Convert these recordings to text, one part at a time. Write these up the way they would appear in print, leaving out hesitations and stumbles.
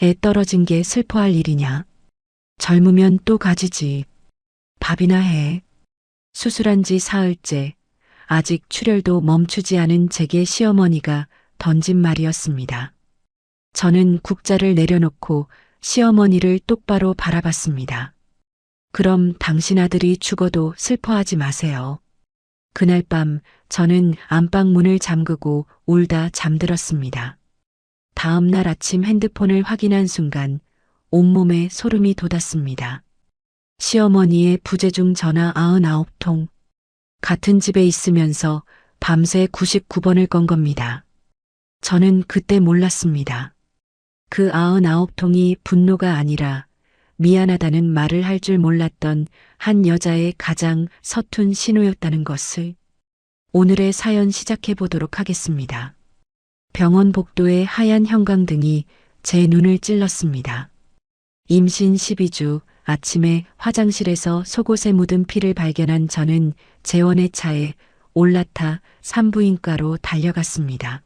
애 떨어진 게 슬퍼할 일이냐. 젊으면 또 가지지. 밥이나 해. 수술한 지 사흘째, 아직 출혈도 멈추지 않은 제게 시어머니가 던진 말이었습니다. 저는 국자를 내려놓고 시어머니를 똑바로 바라봤습니다. 그럼 당신 아들이 죽어도 슬퍼하지 마세요. 그날 밤 저는 안방 문을 잠그고 울다 잠들었습니다. 다음 날 아침 핸드폰을 확인한 순간 온몸에 소름이 돋았습니다. 시어머니의 부재중 전화 99통. 같은 집에 있으면서 밤새 99번을 건 겁니다. 저는 그때 몰랐습니다. 그 99통이 분노가 아니라 미안하다는 말을 할 줄 몰랐던 한 여자의 가장 서툰 신호였다는 것을. 오늘의 사연 시작해 보도록 하겠습니다. 병원 복도의 하얀 형광등이 제 눈을 찔렀습니다. 임신 12주 아침에 화장실에서 속옷에 묻은 피를 발견한 저는 재원의 차에 올라타 산부인과로 달려갔습니다.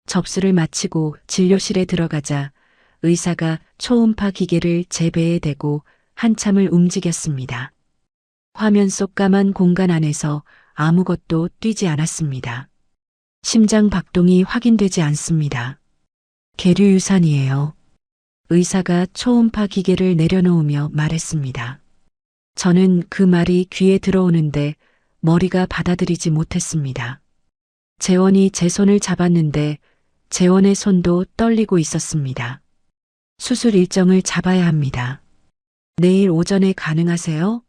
접수를 마치고 진료실에 들어가자 의사가 초음파 기계를 제 배에 대고 한참을 움직였습니다. 화면 속 까만 공간 안에서 아무것도 뛰지 않았습니다. 심장 박동이 확인되지 않습니다. 계류 유산이에요. 의사가 초음파 기계를 내려놓으며 말했습니다. 저는 그 말이 귀에 들어오는데 머리가 받아들이지 못했습니다. 재원이 제 손을 잡았는데 재원의 손도 떨리고 있었습니다. 수술 일정을 잡아야 합니다. 내일 오전에 가능하세요?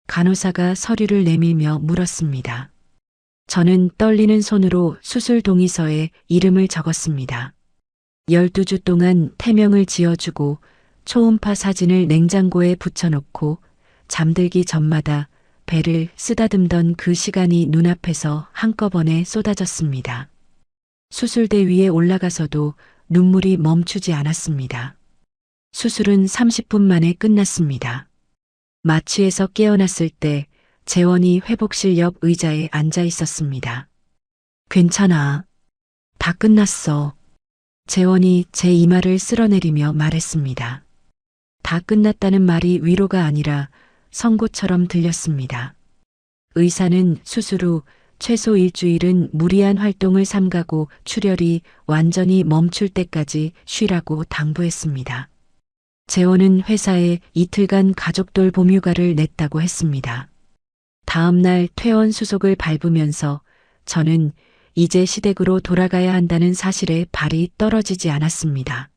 간호사가 서류를 내밀며 물었습니다. 저는 떨리는 손으로 수술 동의서에 이름을 적었습니다. 12주 동안 태명을 지어주고 초음파 사진을 냉장고에 붙여놓고 잠들기 전마다 배를 쓰다듬던 그 시간이 눈앞에서 한꺼번에 쏟아졌습니다. 수술대 위에 올라가서도 눈물이 멈추지 않았습니다. 수술은 30분 만에 끝났습니다. 마취에서 깨어났을 때 재원이 회복실 옆 의자에 앉아 있었습니다. 괜찮아. 다 끝났어. 재원이 제 이마를 쓸어내리며 말했습니다. 다 끝났다는 말이 위로가 아니라 선고처럼 들렸습니다. 의사는 수술 후 최소 일주일은 무리한 활동을 삼가고 출혈이 완전히 멈출 때까지 쉬라고 당부했습니다. 재원은 회사에 이틀간 가족돌 봄휴가를 냈다고 했습니다. 다음 날 퇴원 수속을 밟으면서 저는 이제 시댁으로 돌아가야 한다는 사실에 발이 떨어지지 않았습니다.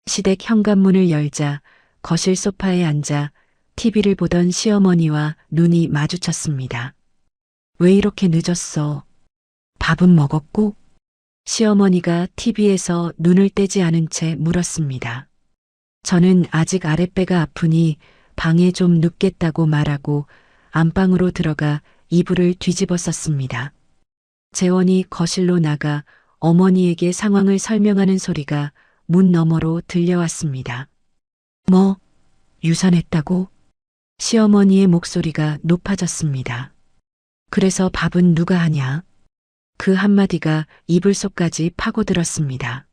시댁 현관문을 열자 거실 소파에 앉아 TV를 보던 시어머니와 눈이 마주쳤습니다. 왜 이렇게 늦었어? 밥은 먹었고? 시어머니가 TV에서 눈을 떼지 않은 채 물었습니다. 저는 아직 아랫배가 아프니 방에 좀 눕겠다고 말하고 안방으로 들어가 이불을 뒤집어 썼습니다. 재원이 거실로 나가 어머니에게 상황을 설명하는 소리가 문 너머로 들려왔습니다. 뭐, 유산했다고? 시어머니의 목소리가 높아졌습니다. 그래서 밥은 누가 하냐? 그 한마디가 이불 속까지 파고들었습니다.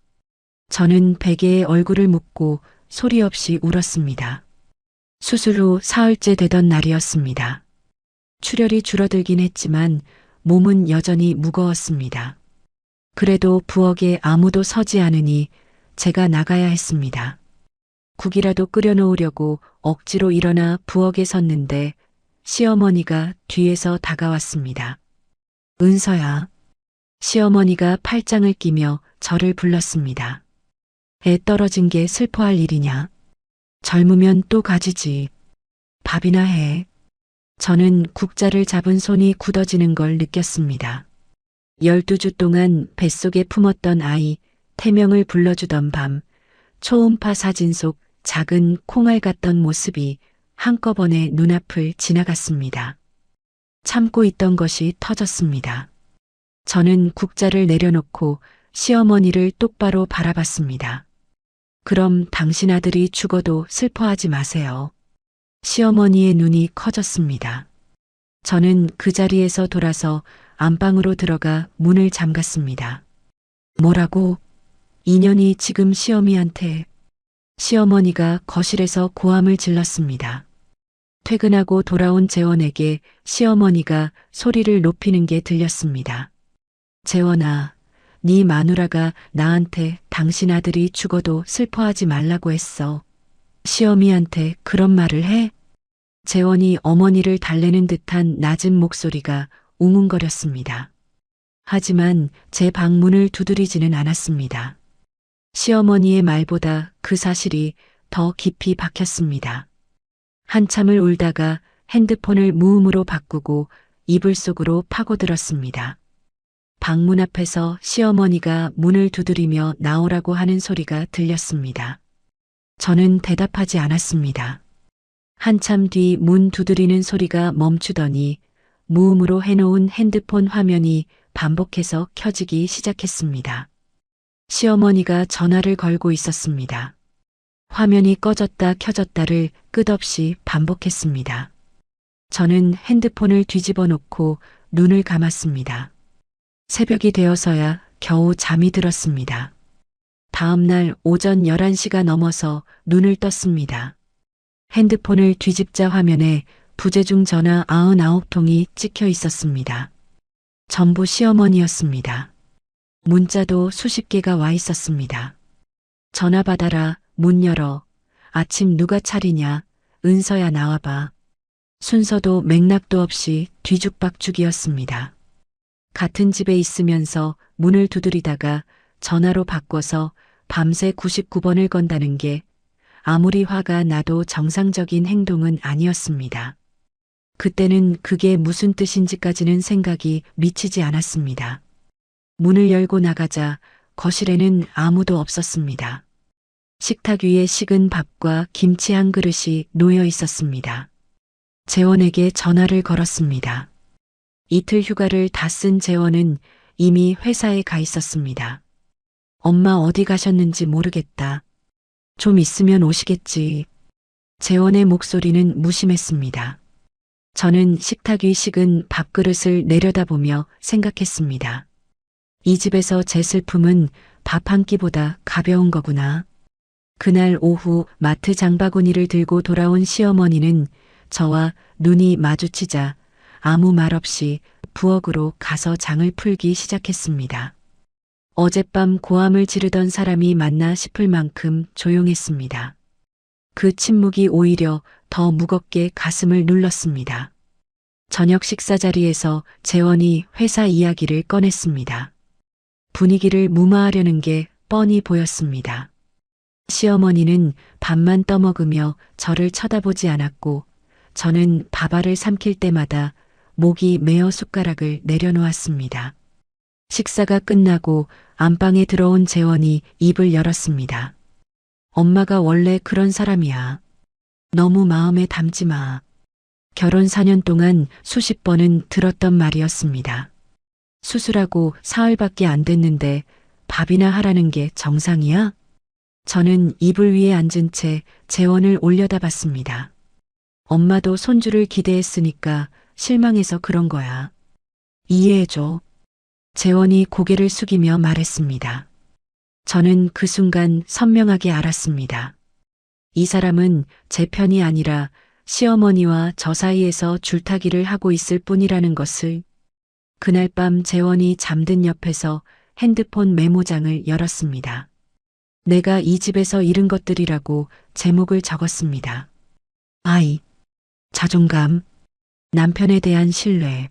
저는 베개에 얼굴을 묻고 소리 없이 울었습니다. 수술 후 사흘째 되던 날이었습니다. 출혈이 줄어들긴 했지만 몸은 여전히 무거웠습니다. 그래도 부엌에 아무도 서지 않으니 제가 나가야 했습니다. 국이라도 끓여놓으려고 억지로 일어나 부엌에 섰는데 시어머니가 뒤에서 다가왔습니다. 은서야. 시어머니가 팔짱을 끼며 저를 불렀습니다. 애 떨어진 게 슬퍼할 일이냐. 젊으면 또 가지지. 밥이나 해. 저는 국자를 잡은 손이 굳어지는 걸 느꼈습니다. 12주 동안 뱃속에 품었던 아이, 태명을 불러주던 밤, 초음파 사진 속 작은 콩알 같던 모습이 한꺼번에 눈앞을 지나갔습니다. 참고 있던 것이 터졌습니다. 저는 국자를 내려놓고 시어머니를 똑바로 바라봤습니다. 그럼 당신 아들이 죽어도 슬퍼하지 마세요. 시어머니의 눈이 커졌습니다. 저는 그 자리에서 돌아서 안방으로 들어가 문을 잠갔습니다. 뭐라고? 인연이 지금 시어미한테. 시어머니가 거실에서 고함을 질렀습니다. 퇴근하고 돌아온 재원에게 시어머니가 소리를 높이는 게 들렸습니다. 재원아, 네 마누라가 나한테 당신 아들이 죽어도 슬퍼하지 말라고 했어. 시어미한테 그런 말을 해? 재원이 어머니를 달래는 듯한 낮은 목소리가 웅웅거렸습니다. 하지만 제 방문을 두드리지는 않았습니다. 시어머니의 말보다 그 사실이 더 깊이 박혔습니다. 한참을 울다가 핸드폰을 무음으로 바꾸고 이불 속으로 파고들었습니다. 방문 앞에서 시어머니가 문을 두드리며 나오라고 하는 소리가 들렸습니다. 저는 대답하지 않았습니다. 한참 뒤 문 두드리는 소리가 멈추더니 무음으로 해놓은 핸드폰 화면이 반복해서 켜지기 시작했습니다. 시어머니가 전화를 걸고 있었습니다. 화면이 꺼졌다 켜졌다를 끝없이 반복했습니다. 저는 핸드폰을 뒤집어 놓고 눈을 감았습니다. 새벽이 되어서야 겨우 잠이 들었습니다. 다음 날 오전 11시가 넘어서 눈을 떴습니다. 핸드폰을 뒤집자 화면에 부재중 전화 99통이 찍혀 있었습니다. 전부 시어머니였습니다. 문자도 수십 개가 와 있었습니다. 전화 받아라, 문 열어, 아침 누가 차리냐, 은서야 나와봐. 순서도 맥락도 없이 뒤죽박죽이었습니다. 같은 집에 있으면서 문을 두드리다가 전화로 바꿔서 밤새 99번을 건다는 게 아무리 화가 나도 정상적인 행동은 아니었습니다. 그때는 그게 무슨 뜻인지까지는 생각이 미치지 않았습니다. 문을 열고 나가자 거실에는 아무도 없었습니다. 식탁 위에 식은 밥과 김치 한 그릇이 놓여 있었습니다. 재원에게 전화를 걸었습니다. 이틀 휴가를 다 쓴 재원은 이미 회사에 가 있었습니다. 엄마 어디 가셨는지 모르겠다. 좀 있으면 오시겠지. 재원의 목소리는 무심했습니다. 저는 식탁 위 식은 밥그릇을 내려다보며 생각했습니다. 이 집에서 제 슬픔은 밥 한 끼보다 가벼운 거구나. 그날 오후 마트 장바구니를 들고 돌아온 시어머니는 저와 눈이 마주치자 아무 말 없이 부엌으로 가서 장을 풀기 시작했습니다. 어젯밤 고함을 지르던 사람이 맞나 싶을 만큼 조용했습니다. 그 침묵이 오히려 더 무겁게 가슴을 눌렀습니다. 저녁 식사 자리에서 재원이 회사 이야기를 꺼냈습니다. 분위기를 무마하려는 게 뻔히 보였습니다. 시어머니는 밥만 떠먹으며 저를 쳐다보지 않았고 저는 밥알을 삼킬 때마다 목이 메어 숟가락을 내려놓았습니다. 식사가 끝나고 안방에 들어온 재원이 입을 열었습니다. 엄마가 원래 그런 사람이야. 너무 마음에 담지 마. 결혼 4년 동안 수십 번은 들었던 말이었습니다. 수술하고 사흘밖에 안 됐는데 밥이나 하라는 게 정상이야? 저는 이불 위에 앉은 채 재원을 올려다봤습니다. 엄마도 손주를 기대했으니까 실망해서 그런 거야. 이해해줘. 재원이 고개를 숙이며 말했습니다. 저는 그 순간 선명하게 알았습니다. 이 사람은 제 편이 아니라 시어머니와 저 사이에서 줄타기를 하고 있을 뿐이라는 것을. 그날 밤 재원이 잠든 옆에서 핸드폰 메모장을 열었습니다. 내가 이 집에서 잃은 것들이라고 제목을 적었습니다. 아이, 자존감, 남편에 대한 신뢰,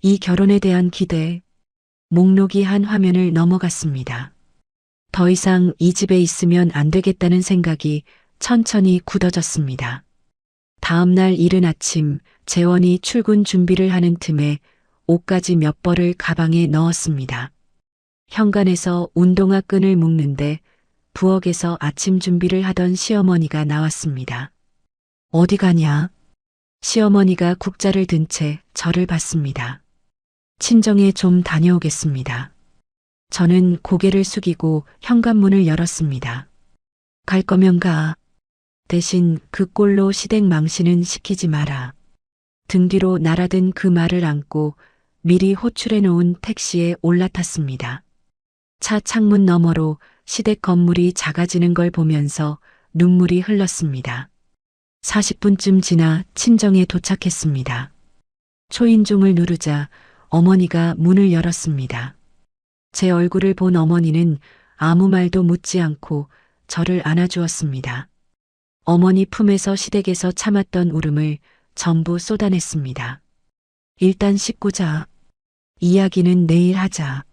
이 결혼에 대한 기대, 목록이 한 화면을 넘어갔습니다. 더 이상 이 집에 있으면 안 되겠다는 생각이 천천히 굳어졌습니다. 다음 날 이른 아침 재원이 출근 준비를 하는 틈에 옷가지 몇 벌을 가방에 넣었습니다. 현관에서 운동화 끈을 묶는데 부엌에서 아침 준비를 하던 시어머니가 나왔습니다. 어디 가냐? 시어머니가 국자를 든 채 저를 봤습니다. 친정에 좀 다녀오겠습니다. 저는 고개를 숙이고 현관문을 열었습니다. 갈 거면 가. 대신 그 꼴로 시댁 망신은 시키지 마라. 등 뒤로 날아든 그 말을 안고 미리 호출해 놓은 택시에 올라탔습니다. 차 창문 너머로 시댁 건물이 작아지는 걸 보면서 눈물이 흘렀습니다. 40분쯤 지나 친정에 도착했습니다. 초인종을 누르자 어머니가 문을 열었습니다. 제 얼굴을 본 어머니는 아무 말도 묻지 않고 저를 안아주었습니다. 어머니 품에서 시댁에서 참았던 울음을 전부 쏟아냈습니다. 일단 씻고 자. 이야기는 내일 하자.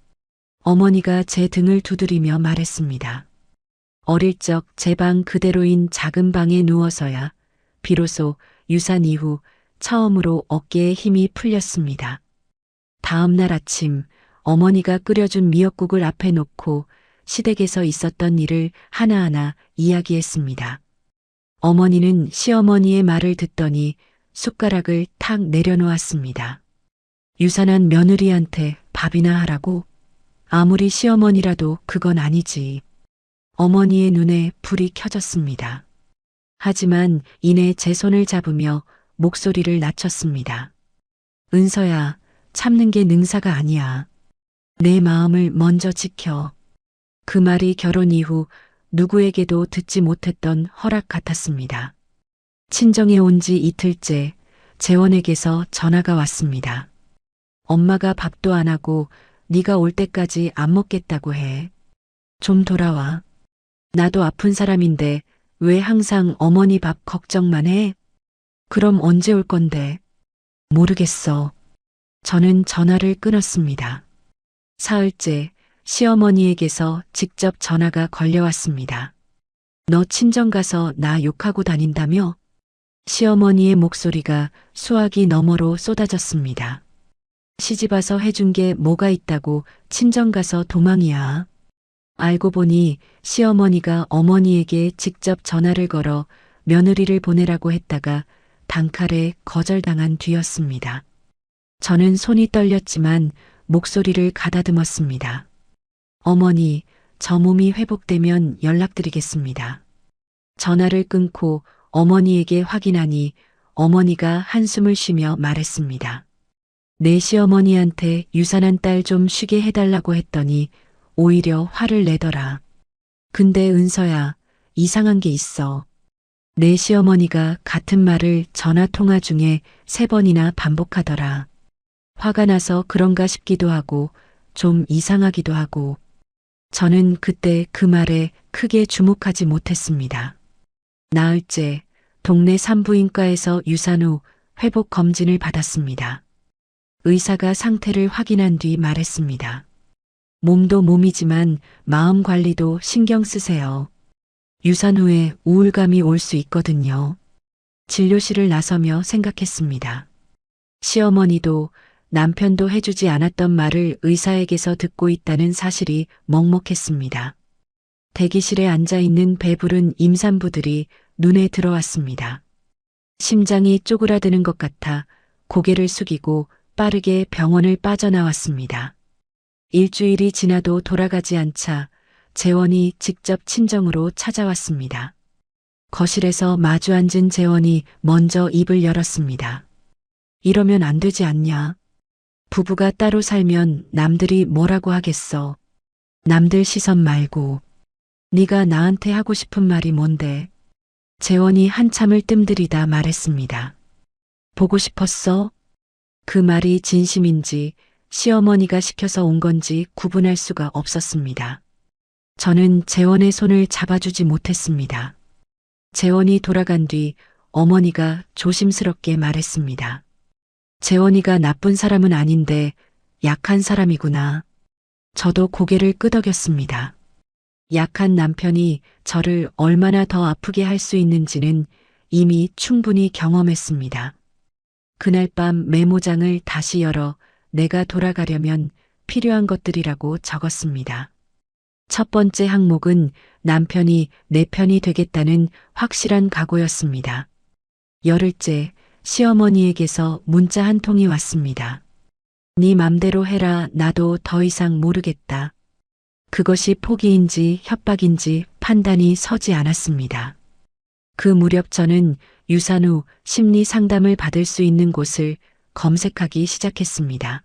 어머니가 제 등을 두드리며 말했습니다. 어릴 적 제 방 그대로인 작은 방에 누워서야 비로소 유산 이후 처음으로 어깨에 힘이 풀렸습니다. 다음 날 아침 어머니가 끓여준 미역국을 앞에 놓고 시댁에서 있었던 일을 하나하나 이야기했습니다. 어머니는 시어머니의 말을 듣더니 숟가락을 탁 내려놓았습니다. 유산한 며느리한테 밥이나 하라고? 아무리 시어머니라도 그건 아니지. 어머니의 눈에 불이 켜졌습니다. 하지만 이내 제 손을 잡으며 목소리를 낮췄습니다. 은서야, 참는 게 능사가 아니야. 내 마음을 먼저 지켜. 그 말이 결혼 이후 누구에게도 듣지 못했던 허락 같았습니다. 친정에 온 지 이틀째 재원에게서 전화가 왔습니다. 엄마가 밥도 안 하고 네가 올 때까지 안 먹겠다고 해. 좀 돌아와. 나도 아픈 사람인데 왜 항상 어머니 밥 걱정만 해? 그럼 언제 올 건데? 모르겠어. 저는 전화를 끊었습니다. 사흘째 시어머니에게서 직접 전화가 걸려왔습니다. 너 친정 가서 나 욕하고 다닌다며? 시어머니의 목소리가 수화기 너머로 쏟아졌습니다. 시집와서 해준 게 뭐가 있다고 친정 가서 도망이야. 알고 보니 시어머니가 어머니에게 직접 전화를 걸어 며느리를 보내라고 했다가 단칼에 거절당한 뒤였습니다. 저는 손이 떨렸지만 목소리를 가다듬었습니다. 어머니, 저 몸이 회복되면 연락드리겠습니다. 전화를 끊고 어머니에게 확인하니 어머니가 한숨을 쉬며 말했습니다. 내 시어머니한테 유산한 딸 좀 쉬게 해달라고 했더니 오히려 화를 내더라. 근데 은서야, 이상한 게 있어. 내 시어머니가 같은 말을 전화 통화 중에 3번이나 반복하더라. 화가 나서 그런가 싶기도 하고 좀 이상하기도 하고. 저는 그때 그 말에 크게 주목하지 못했습니다. 나흘째 동네 산부인과에서 유산 후 회복 검진을 받았습니다. 의사가 상태를 확인한 뒤 말했습니다. 몸도 몸이지만 마음 관리도 신경 쓰세요. 유산 후에 우울감이 올 수 있거든요. 진료실을 나서며 생각했습니다. 시어머니도 남편도 해주지 않았던 말을 의사에게서 듣고 있다는 사실이 먹먹했습니다. 대기실에 앉아있는 배부른 임산부들이 눈에 들어왔습니다. 심장이 쪼그라드는 것 같아 고개를 숙이고 빠르게 병원을 빠져나왔습니다. 일주일이 지나도 돌아가지 않자 재원이 직접 친정으로 찾아왔습니다. 거실에서 마주 앉은 재원이 먼저 입을 열었습니다. 이러면 안 되지 않냐? 부부가 따로 살면 남들이 뭐라고 하겠어. 남들 시선 말고 네가 나한테 하고 싶은 말이 뭔데? 재원이 한참을 뜸들이다 말했습니다. 보고 싶었어? 그 말이 진심인지 시어머니가 시켜서 온 건지 구분할 수가 없었습니다. 저는 재원의 손을 잡아주지 못했습니다. 재원이 돌아간 뒤 어머니가 조심스럽게 말했습니다. 재원이가 나쁜 사람은 아닌데 약한 사람이구나. 저도 고개를 끄덕였습니다. 약한 남편이 저를 얼마나 더 아프게 할 수 있는지는 이미 충분히 경험했습니다. 그날 밤 메모장을 다시 열어 내가 돌아가려면 필요한 것들이라고 적었습니다. 첫 번째 항목은 남편이 내 편이 되겠다는 확실한 각오였습니다. 열흘째 시어머니에게서 문자 한 통이 왔습니다. 네 맘대로 해라. 나도 더 이상 모르겠다. 그것이 포기인지 협박인지 판단이 서지 않았습니다. 그 무렵 저는 유산 후 심리 상담을 받을 수 있는 곳을 검색하기 시작했습니다.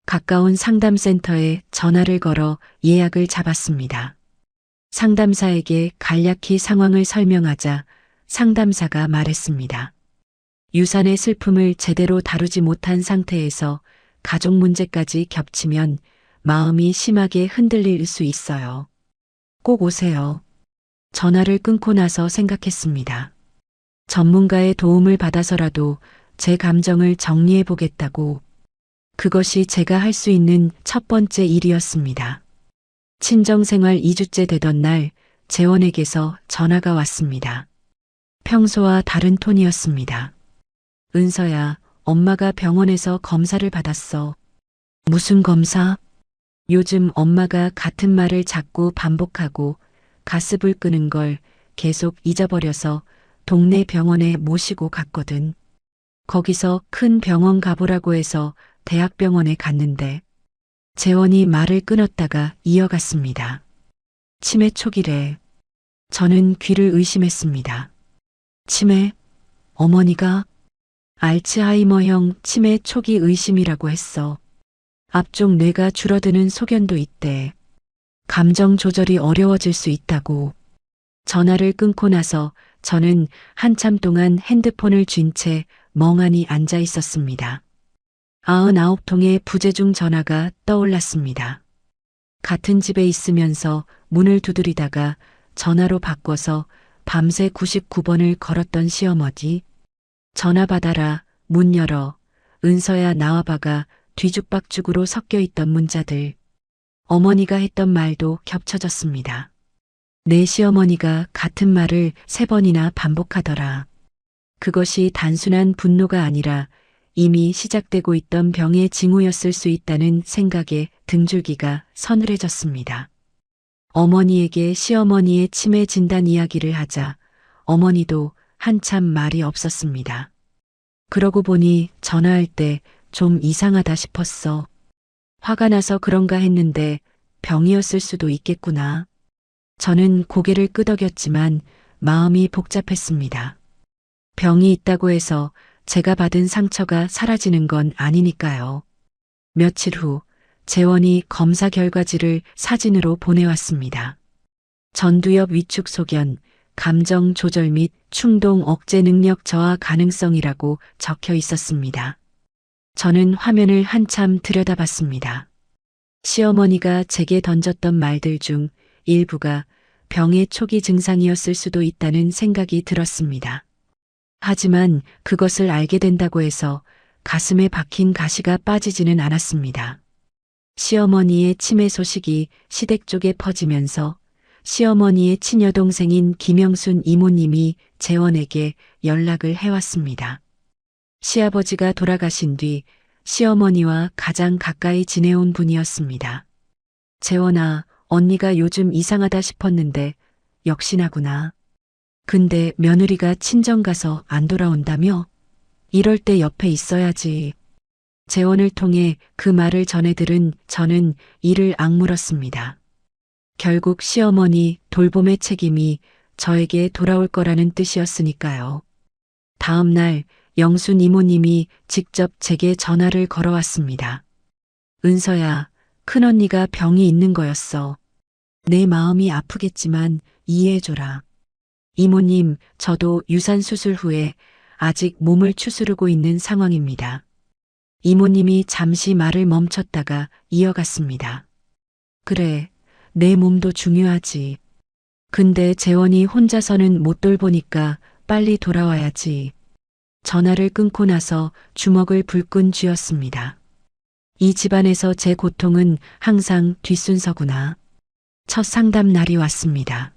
가까운 상담센터에 전화를 걸어 예약을 잡았습니다. 상담사에게 간략히 상황을 설명하자 상담사가 말했습니다. 유산의 슬픔을 제대로 다루지 못한 상태에서 가족 문제까지 겹치면 마음이 심하게 흔들릴 수 있어요. 꼭 오세요. 전화를 끊고 나서 생각했습니다. 전문가의 도움을 받아서라도 제 감정을 정리해 보겠다고. 그것이 제가 할 수 있는 첫 번째 일이었습니다. 친정생활 2주째 되던 날 재원에게서 전화가 왔습니다. 평소와 다른 톤이었습니다. 은서야, 엄마가 병원에서 검사를 받았어. 무슨 검사? 요즘 엄마가 같은 말을 자꾸 반복하고 가스불 끄는 걸 계속 잊어버려서 동네 병원에 모시고 갔거든. 거기서 큰 병원 가보라고 해서 대학병원에 갔는데 재원이 말을 끊었다가 이어갔습니다. 치매 초기래. 저는 귀를 의심했습니다. 치매? 어머니가? 알츠하이머형 치매 초기 의심이라고 했어. 앞쪽 뇌가 줄어드는 소견도 있대. 감정 조절이 어려워질 수 있다고. 전화를 끊고 나서 저는 한참 동안 핸드폰을 쥔 채 멍하니 앉아 있었습니다. 99통의 부재중 전화가 떠올랐습니다. 같은 집에 있으면서 문을 두드리다가 전화로 바꿔서 밤새 99번을 걸었던 시어머니. 전화 받아라, 문 열어, 은서야 나와봐가 뒤죽박죽으로 섞여 있던 문자들. 어머니가 했던 말도 겹쳐졌습니다. 내 시어머니가 같은 말을 3번이나 반복하더라. 그것이 단순한 분노가 아니라 이미 시작되고 있던 병의 징후였을 수 있다는 생각에 등줄기가 서늘해졌습니다. 어머니에게 시어머니의 치매 진단 이야기를 하자 어머니도 한참 말이 없었습니다. 그러고 보니 전화할 때 좀 이상하다 싶었어. 화가 나서 그런가 했는데 병이었을 수도 있겠구나. 저는 고개를 끄덕였지만 마음이 복잡했습니다. 병이 있다고 해서 제가 받은 상처가 사라지는 건 아니니까요. 며칠 후 재원이 검사 결과지를 사진으로 보내왔습니다. 전두엽 위축 소견, 감정 조절 및 충동 억제 능력 저하 가능성이라고 적혀 있었습니다. 저는 화면을 한참 들여다봤습니다. 시어머니가 제게 던졌던 말들 중 일부가 병의 초기 증상이었을 수도 있다는 생각이 들었습니다. 하지만 그것을 알게 된다고 해서 가슴에 박힌 가시가 빠지지는 않았습니다. 시어머니의 치매 소식이 시댁 쪽에 퍼지면서 시어머니의 친여동생인 김영순 이모님이 재원에게 연락을 해왔습니다. 시아버지가 돌아가신 뒤 시어머니와 가장 가까이 지내온 분이었습니다. 재원아, 언니가 요즘 이상하다 싶었는데 역시나구나. 근데 며느리가 친정 가서 안 돌아온다며? 이럴 때 옆에 있어야지. 재원을 통해 그 말을 전해 들은 저는 이를 악물었습니다. 결국 시어머니 돌봄의 책임이 저에게 돌아올 거라는 뜻이었으니까요. 다음 날 영순 이모님이 직접 제게 전화를 걸어왔습니다. 은서야, 큰언니가 병이 있는 거였어. 내 마음이 아프겠지만 이해해줘라. 이모님, 저도 유산 수술 후에 아직 몸을 추스르고 있는 상황입니다. 이모님이 잠시 말을 멈췄다가 이어갔습니다. 그래, 내 몸도 중요하지. 근데 재원이 혼자서는 못 돌보니까 빨리 돌아와야지. 전화를 끊고 나서 주먹을 불끈 쥐었습니다. 이 집안에서 제 고통은 항상 뒷순서구나. 첫 상담 날이 왔습니다.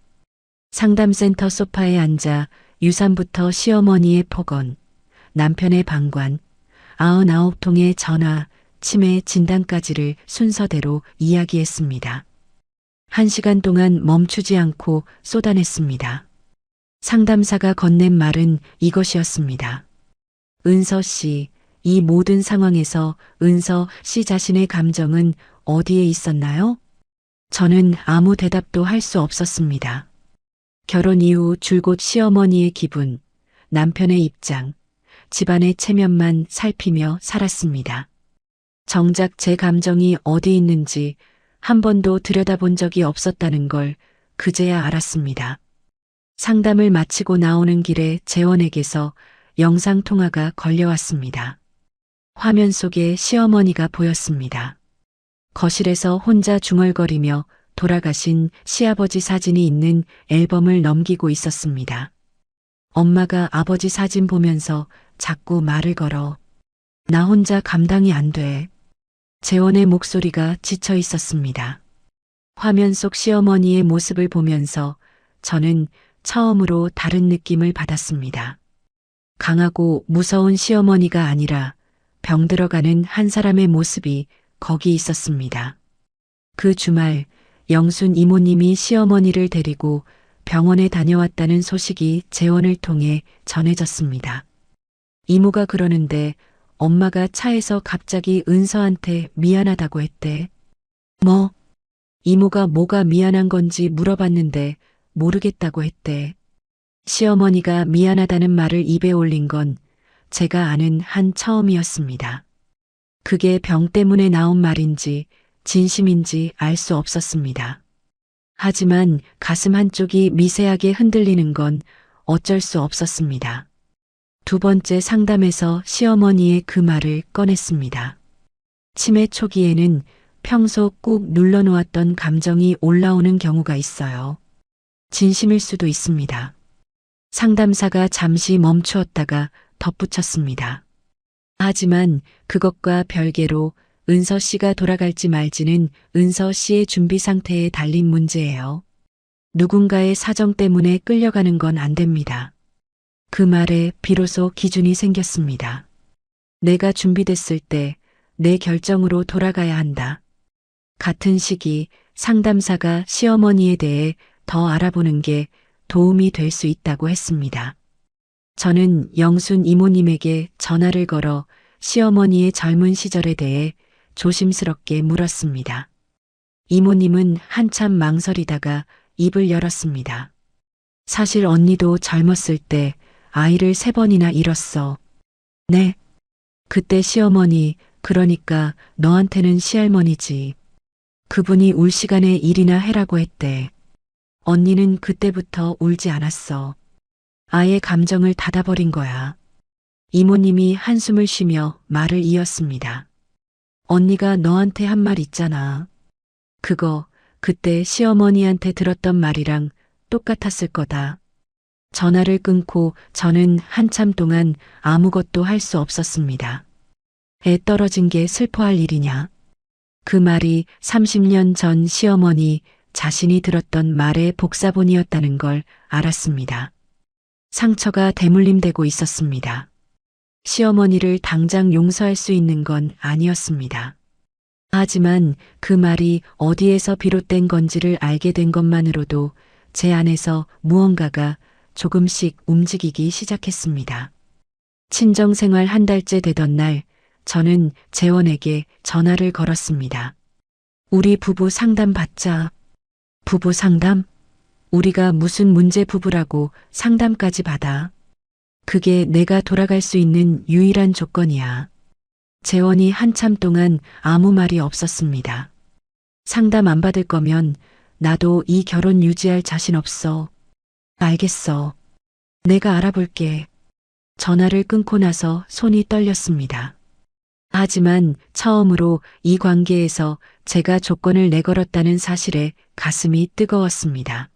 상담센터 소파에 앉아 유산부터 시어머니의 폭언, 남편의 방관, 99통의 전화, 치매 진단까지를 순서대로 이야기했습니다. 1시간 동안 멈추지 않고 쏟아냈습니다. 상담사가 건넨 말은 이것이었습니다. 은서 씨, 이 모든 상황에서 은서 씨 자신의 감정은 어디에 있었나요? 저는 아무 대답도 할 수 없었습니다. 결혼 이후 줄곧 시어머니의 기분, 남편의 입장, 집안의 체면만 살피며 살았습니다. 정작 제 감정이 어디 있는지 한 번도 들여다본 적이 없었다는 걸 그제야 알았습니다. 상담을 마치고 나오는 길에 재원에게서 영상통화가 걸려왔습니다. 화면 속에 시어머니가 보였습니다. 거실에서 혼자 중얼거리며 돌아가신 시아버지 사진이 있는 앨범을 넘기고 있었습니다. 엄마가 아버지 사진 보면서 자꾸 말을 걸어. 나 혼자 감당이 안 돼. 재원의 목소리가 지쳐 있었습니다. 화면 속 시어머니의 모습을 보면서 저는 처음으로 다른 느낌을 받았습니다. 강하고 무서운 시어머니가 아니라 병들어가는 한 사람의 모습이 거기 있었습니다. 그 주말 영순 이모님이 시어머니를 데리고 병원에 다녀왔다는 소식이 재원을 통해 전해졌습니다. 이모가 그러는데 엄마가 차에서 갑자기 은서한테 미안하다고 했대. 뭐? 이모가 뭐가 미안한 건지 물어봤는데 모르겠다고 했대. 시어머니가 미안하다는 말을 입에 올린 건 제가 아는 한 처음이었습니다. 그게 병 때문에 나온 말인지 진심인지 알 수 없었습니다. 하지만 가슴 한쪽이 미세하게 흔들리는 건 어쩔 수 없었습니다. 두 번째 상담에서 시어머니의 그 말을 꺼냈습니다. 치매 초기에는 평소 꾹 눌러놓았던 감정이 올라오는 경우가 있어요. 진심일 수도 있습니다. 상담사가 잠시 멈추었다가 덧붙였습니다. 하지만 그것과 별개로 은서 씨가 돌아갈지 말지는 은서 씨의 준비 상태에 달린 문제예요. 누군가의 사정 때문에 끌려가는 건 안 됩니다. 그 말에 비로소 기준이 생겼습니다. 내가 준비됐을 때 내 결정으로 돌아가야 한다. 같은 시기 상담사가 시어머니에 대해 더 알아보는 게 도움이 될 수 있다고 했습니다. 저는 영순 이모님에게 전화를 걸어 시어머니의 젊은 시절에 대해 조심스럽게 물었습니다. 이모님은 한참 망설이다가 입을 열었습니다. 사실 언니도 젊었을 때 아이를 3번이나 잃었어. 네. 그때 시어머니, 그러니까 너한테는 시할머니지. 그분이 울 시간에 일이나 해라고 했대. 언니는 그때부터 울지 않았어. 아예 감정을 닫아버린 거야. 이모님이 한숨을 쉬며 말을 이었습니다. 언니가 너한테 한 말 있잖아. 그거 그때 시어머니한테 들었던 말이랑 똑같았을 거다. 전화를 끊고 저는 한참 동안 아무것도 할 수 없었습니다. 애 떨어진 게 슬퍼할 일이냐. 그 말이 30년 전 시어머니 자신이 들었던 말의 복사본이었다는 걸 알았습니다. 상처가 대물림되고 있었습니다. 시어머니를 당장 용서할 수 있는 건 아니었습니다. 하지만 그 말이 어디에서 비롯된 건지를 알게 된 것만으로도 제 안에서 무언가가 조금씩 움직이기 시작했습니다. 친정생활 한 달째 되던 날, 저는 재원에게 전화를 걸었습니다. 우리 부부 상담 받자. 부부 상담? 우리가 무슨 문제 부부라고 상담까지 받아. 그게 내가 돌아갈 수 있는 유일한 조건이야. 재원이 한참 동안 아무 말이 없었습니다. 상담 안 받을 거면 나도 이 결혼 유지할 자신 없어. 알겠어. 내가 알아볼게. 전화를 끊고 나서 손이 떨렸습니다. 하지만 처음으로 이 관계에서 제가 조건을 내걸었다는 사실에 가슴이 뜨거웠습니다.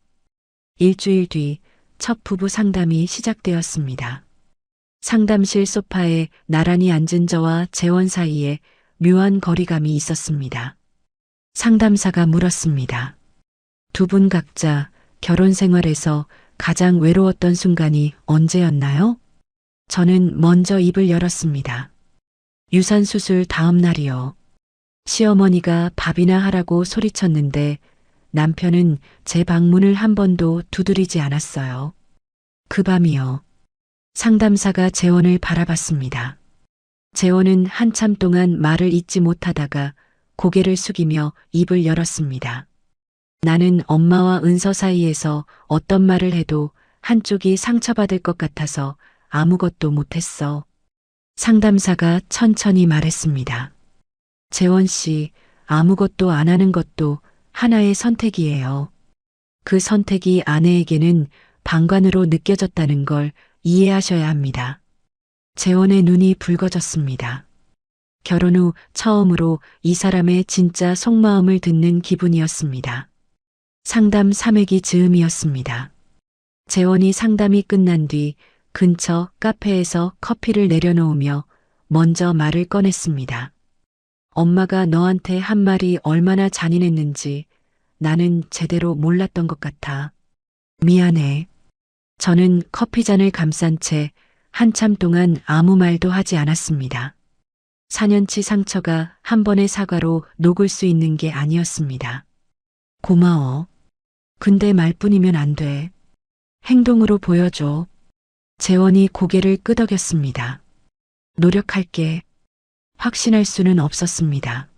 일주일 뒤 첫 부부 상담이 시작되었습니다. 상담실 소파에 나란히 앉은 저와 재원 사이에 묘한 거리감이 있었습니다. 상담사가 물었습니다. 두 분 각자 결혼 생활에서 가장 외로웠던 순간이 언제였나요? 저는 먼저 입을 열었습니다. 유산수술 다음 날이요. 시어머니가 밥이나 하라고 소리쳤는데 남편은 제 방문을 한 번도 두드리지 않았어요. 그 밤이요. 상담사가 재원을 바라봤습니다. 재원은 한참 동안 말을 잇지 못하다가 고개를 숙이며 입을 열었습니다. 나는 엄마와 은서 사이에서 어떤 말을 해도 한쪽이 상처받을 것 같아서 아무것도 못했어. 상담사가 천천히 말했습니다. 재원 씨, 아무것도 안 하는 것도 하나의 선택이에요. 그 선택이 아내에게는 방관으로 느껴졌다는 걸 이해하셔야 합니다. 재원의 눈이 붉어졌습니다. 결혼 후 처음으로 이 사람의 진짜 속마음을 듣는 기분이었습니다. 상담 3회기 즈음이었습니다. 재원이 상담이 끝난 뒤 근처 카페에서 커피를 내려놓으며 먼저 말을 꺼냈습니다. 엄마가 너한테 한 말이 얼마나 잔인했는지 나는 제대로 몰랐던 것 같아. 미안해. 저는 커피잔을 감싼 채 한참 동안 아무 말도 하지 않았습니다. 4년치 상처가 한 번의 사과로 녹을 수 있는 게 아니었습니다. 고마워. 근데 말뿐이면 안 돼. 행동으로 보여줘. 재원이 고개를 끄덕였습니다. 노력할게. 확신할 수는 없었습니다.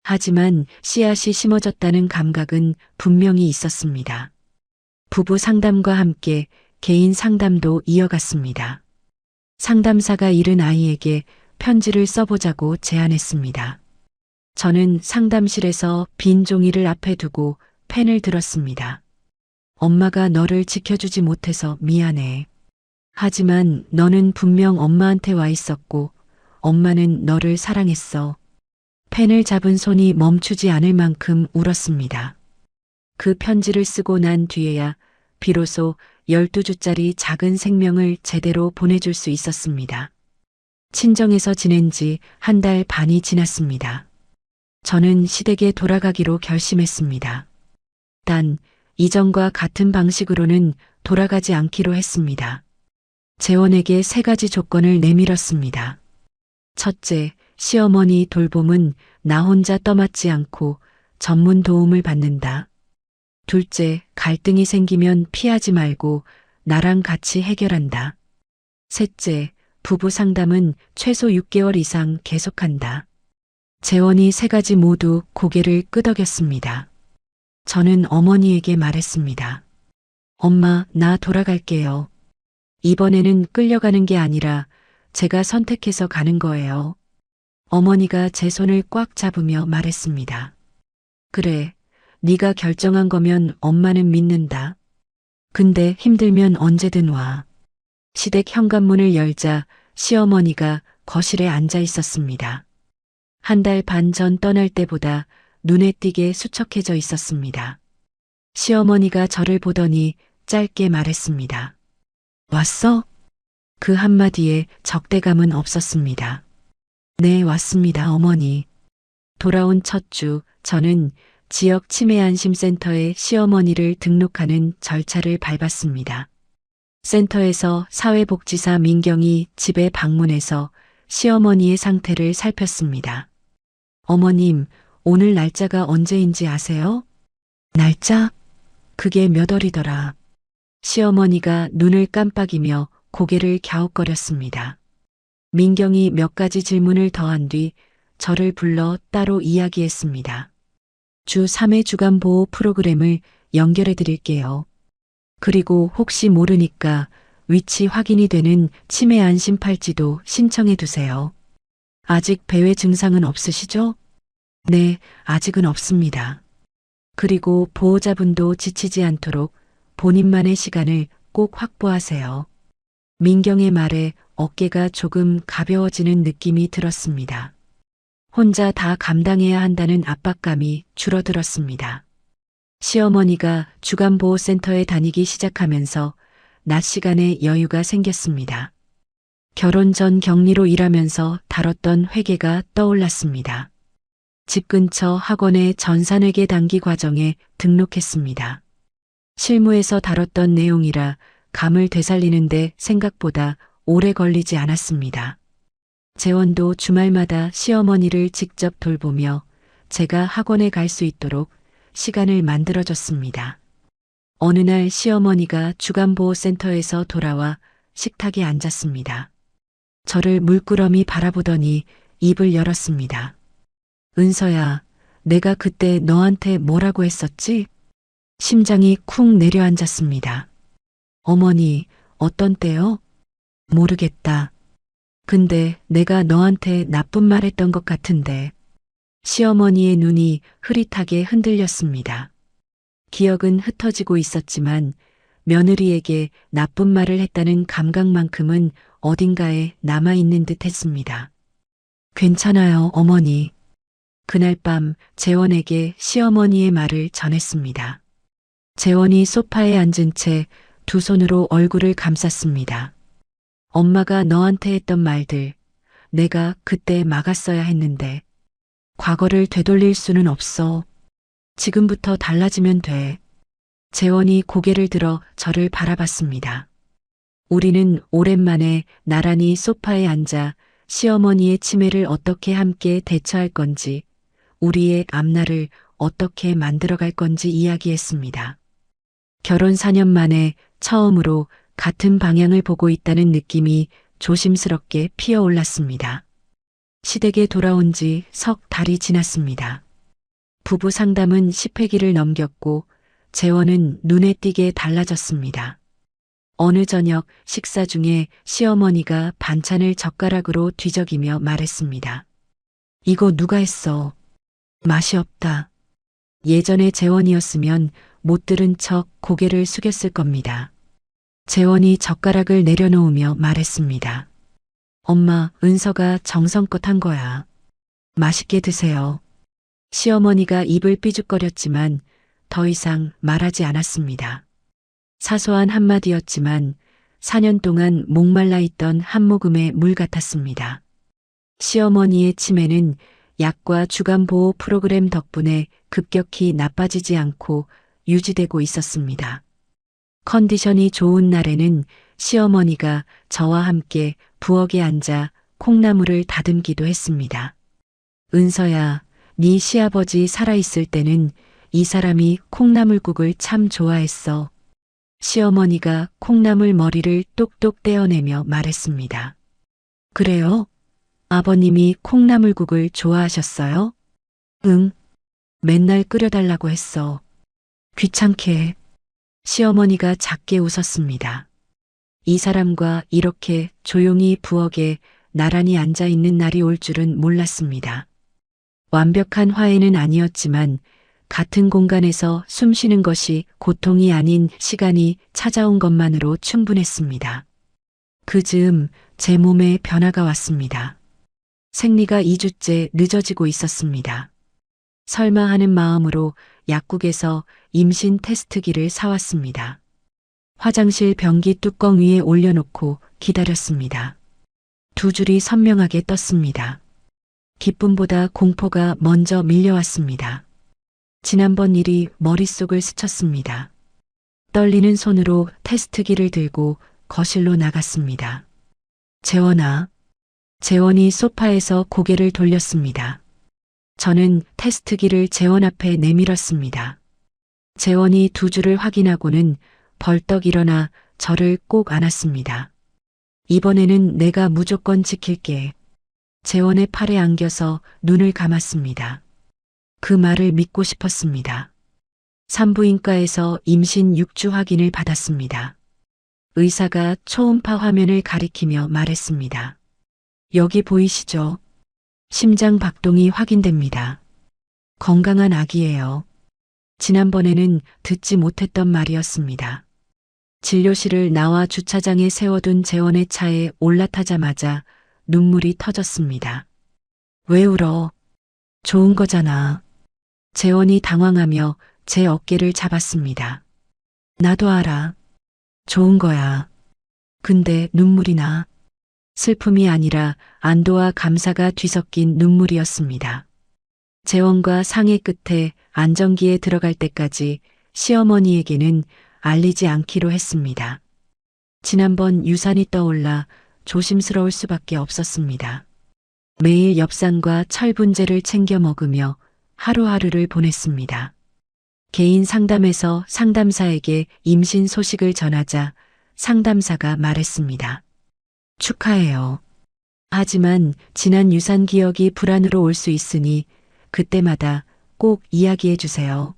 하지만 씨앗이 심어졌다는 감각은 분명히 있었습니다. 부부 상담과 함께 개인 상담도 이어갔습니다. 상담사가 잃은 아이에게 편지를 써보자고 제안했습니다. 저는 상담실에서 빈 종이를 앞에 두고 펜을 들었습니다. 엄마가 너를 지켜주지 못해서 미안해. 하지만 너는 분명 엄마한테 와 있었고 엄마는 너를 사랑했어. 펜을 잡은 손이 멈추지 않을 만큼 울었습니다. 그 편지를 쓰고 난 뒤에야 비로소 12주짜리 작은 생명을 제대로 보내줄 수 있었습니다. 친정에서 지낸 지 한 달 반이 지났습니다. 저는 시댁에 돌아가기로 결심했습니다. 단, 이전과 같은 방식으로는 돌아가지 않기로 했습니다. 재원에게 3가지 조건을 내밀었습니다. 첫째, 시어머니 돌봄은 나 혼자 떠맡지 않고 전문 도움을 받는다. 둘째, 갈등이 생기면 피하지 말고 나랑 같이 해결한다. 셋째, 부부 상담은 최소 6개월 이상 계속한다. 재원이 3가지 모두 고개를 끄덕였습니다. 저는 어머니에게 말했습니다. 엄마, 나 돌아갈게요. 이번에는 끌려가는 게 아니라 제가 선택해서 가는 거예요. 어머니가 제 손을 꽉 잡으며 말했습니다. 그래, 네가 결정한 거면 엄마는 믿는다. 근데 힘들면 언제든 와. 시댁 현관문을 열자 시어머니가 거실에 앉아 있었습니다. 한 달 반 전 떠날 때보다 눈에 띄게 수척해져 있었습니다. 시어머니가 저를 보더니 짧게 말했습니다. 왔어? 그 한마디에 적대감은 없었습니다. 네, 왔습니다, 어머니. 돌아온 첫 주, 저는 지역 치매안심센터에 시어머니를 등록하는 절차를 밟았습니다. 센터에서 사회복지사 민경이 집에 방문해서 시어머니의 상태를 살폈습니다. 어머님, 오늘 날짜가 언제인지 아세요? 날짜? 그게 몇 월이더라. 시어머니가 눈을 깜빡이며 고개를 갸웃거렸습니다. 민경이 몇 가지 질문을 더한 뒤 저를 불러 따로 이야기했습니다. 주 3회 주간 보호 프로그램을 연결해 드릴게요. 그리고 혹시 모르니까 위치 확인이 되는 치매 안심 팔찌도 신청해 두세요. 아직 배회 증상은 없으시죠? 네, 아직은 없습니다. 그리고 보호자분도 지치지 않도록 본인만의 시간을 꼭 확보하세요. 민경의 말에 어깨가 조금 가벼워지는 느낌이 들었습니다. 혼자 다 감당해야 한다는 압박감이 줄어들었습니다. 시어머니가 주간보호센터에 다니기 시작하면서 낮 시간에 여유가 생겼습니다. 결혼 전 격리로 일하면서 다뤘던 회계가 떠올랐습니다. 집 근처 학원의 전산회계 단기 과정에 등록했습니다. 실무에서 다뤘던 내용이라 감을 되살리는데 생각보다 오래 걸리지 않았습니다. 재원도 주말마다 시어머니를 직접 돌보며 제가 학원에 갈 수 있도록 시간을 만들어줬습니다. 어느 날 시어머니가 주간보호센터에서 돌아와 식탁에 앉았습니다. 저를 물끄러미 바라보더니 입을 열었습니다. 은서야, 내가 그때 너한테 뭐라고 했었지? 심장이 쿵 내려앉았습니다. 어머니, 어떤 때요? 모르겠다. 근데 내가 너한테 나쁜 말 했던 것 같은데. 시어머니의 눈이 흐릿하게 흔들렸습니다. 기억은 흩어지고 있었지만 며느리에게 나쁜 말을 했다는 감각만큼은 어딘가에 남아있는 듯 했습니다. 괜찮아요, 어머니. 그날 밤 재원에게 시어머니의 말을 전했습니다. 재원이 소파에 앉은 채 두 손으로 얼굴을 감쌌습니다. 엄마가 너한테 했던 말들, 내가 그때 막았어야 했는데, 과거를 되돌릴 수는 없어. 지금부터 달라지면 돼. 재원이 고개를 들어 저를 바라봤습니다. 우리는 오랜만에 나란히 소파에 앉아 시어머니의 치매를 어떻게 함께 대처할 건지, 우리의 앞날을 어떻게 만들어갈 건지 이야기했습니다. 결혼 4년 만에 처음으로 같은 방향을 보고 있다는 느낌이 조심스럽게 피어올랐습니다. 시댁에 돌아온 지 석 달이 지났습니다. 부부 상담은 10회기를 넘겼고 재원은 눈에 띄게 달라졌습니다. 어느 저녁 식사 중에 시어머니가 반찬을 젓가락으로 뒤적이며 말했습니다. 이거 누가 했어? 맛이 없다. 예전에 재원이었으면 못 들은 척 고개를 숙였을 겁니다. 재원이 젓가락을 내려놓으며 말했습니다. 엄마, 은서가 정성껏 한 거야. 맛있게 드세요. 시어머니가 입을 삐죽거렸지만 더 이상 말하지 않았습니다. 사소한 한마디였지만 4년 동안 목말라 있던 한 모금의 물 같았습니다. 시어머니의 치매는 약과 주간보호 프로그램 덕분에 급격히 나빠지지 않고 유지되고 있었습니다. 컨디션이 좋은 날에는 시어머니가 저와 함께 부엌에 앉아 콩나물을 다듬기도 했습니다. 은서야, 네 시아버지 살아있을 때는 이 사람이 콩나물국을 참 좋아했어. 시어머니가 콩나물 머리를 똑똑 떼어내며 말했습니다. 그래요? 아버님이 콩나물국을 좋아하셨어요? 응. 맨날 끓여달라고 했어. 귀찮게. 시어머니가 작게 웃었습니다. 이 사람과 이렇게 조용히 부엌에 나란히 앉아 있는 날이 올 줄은 몰랐습니다. 완벽한 화해는 아니었지만 같은 공간에서 숨 쉬는 것이 고통이 아닌 시간이 찾아온 것만으로 충분했습니다. 그 즈음 제 몸에 변화가 왔습니다. 생리가 2주째 늦어지고 있었습니다. 설마 하는 마음으로 약국에서 임신 테스트기를 사왔습니다. 화장실 변기 뚜껑 위에 올려놓고 기다렸습니다. 두 줄이 선명하게 떴습니다. 기쁨보다 공포가 먼저 밀려왔습니다. 지난번 일이 머릿속을 스쳤습니다. 떨리는 손으로 테스트기를 들고 거실로 나갔습니다. 재원아. 재원이 소파에서 고개를 돌렸습니다. 저는 테스트기를 재원 앞에 내밀었습니다. 재원이 두 줄을 확인하고는 벌떡 일어나 저를 꼭 안았습니다. 이번에는 내가 무조건 지킬게. 재원의 팔에 안겨서 눈을 감았습니다. 그 말을 믿고 싶었습니다. 산부인과에서 임신 6주 확인을 받았습니다. 의사가 초음파 화면을 가리키며 말했습니다. 여기 보이시죠? 심장 박동이 확인됩니다. 건강한 아기예요. 지난번에는 듣지 못했던 말이었습니다. 진료실을 나와 주차장에 세워둔 재원의 차에 올라타자마자 눈물이 터졌습니다. 왜 울어? 좋은 거잖아. 재원이 당황하며 제 어깨를 잡았습니다. 나도 알아. 좋은 거야. 근데 눈물이 나. 슬픔이 아니라 안도와 감사가 뒤섞인 눈물이었습니다. 재원과 상의 끝에 안정기에 들어갈 때까지 시어머니에게는 알리지 않기로 했습니다. 지난번 유산이 떠올라 조심스러울 수밖에 없었습니다. 매일 엽산과 철분제를 챙겨 먹으며 하루하루를 보냈습니다. 개인 상담에서 상담사에게 임신 소식을 전하자 상담사가 말했습니다. 축하해요. 하지만 지난 유산 기억이 불안으로 올 수 있으니 그때마다 꼭 이야기해 주세요.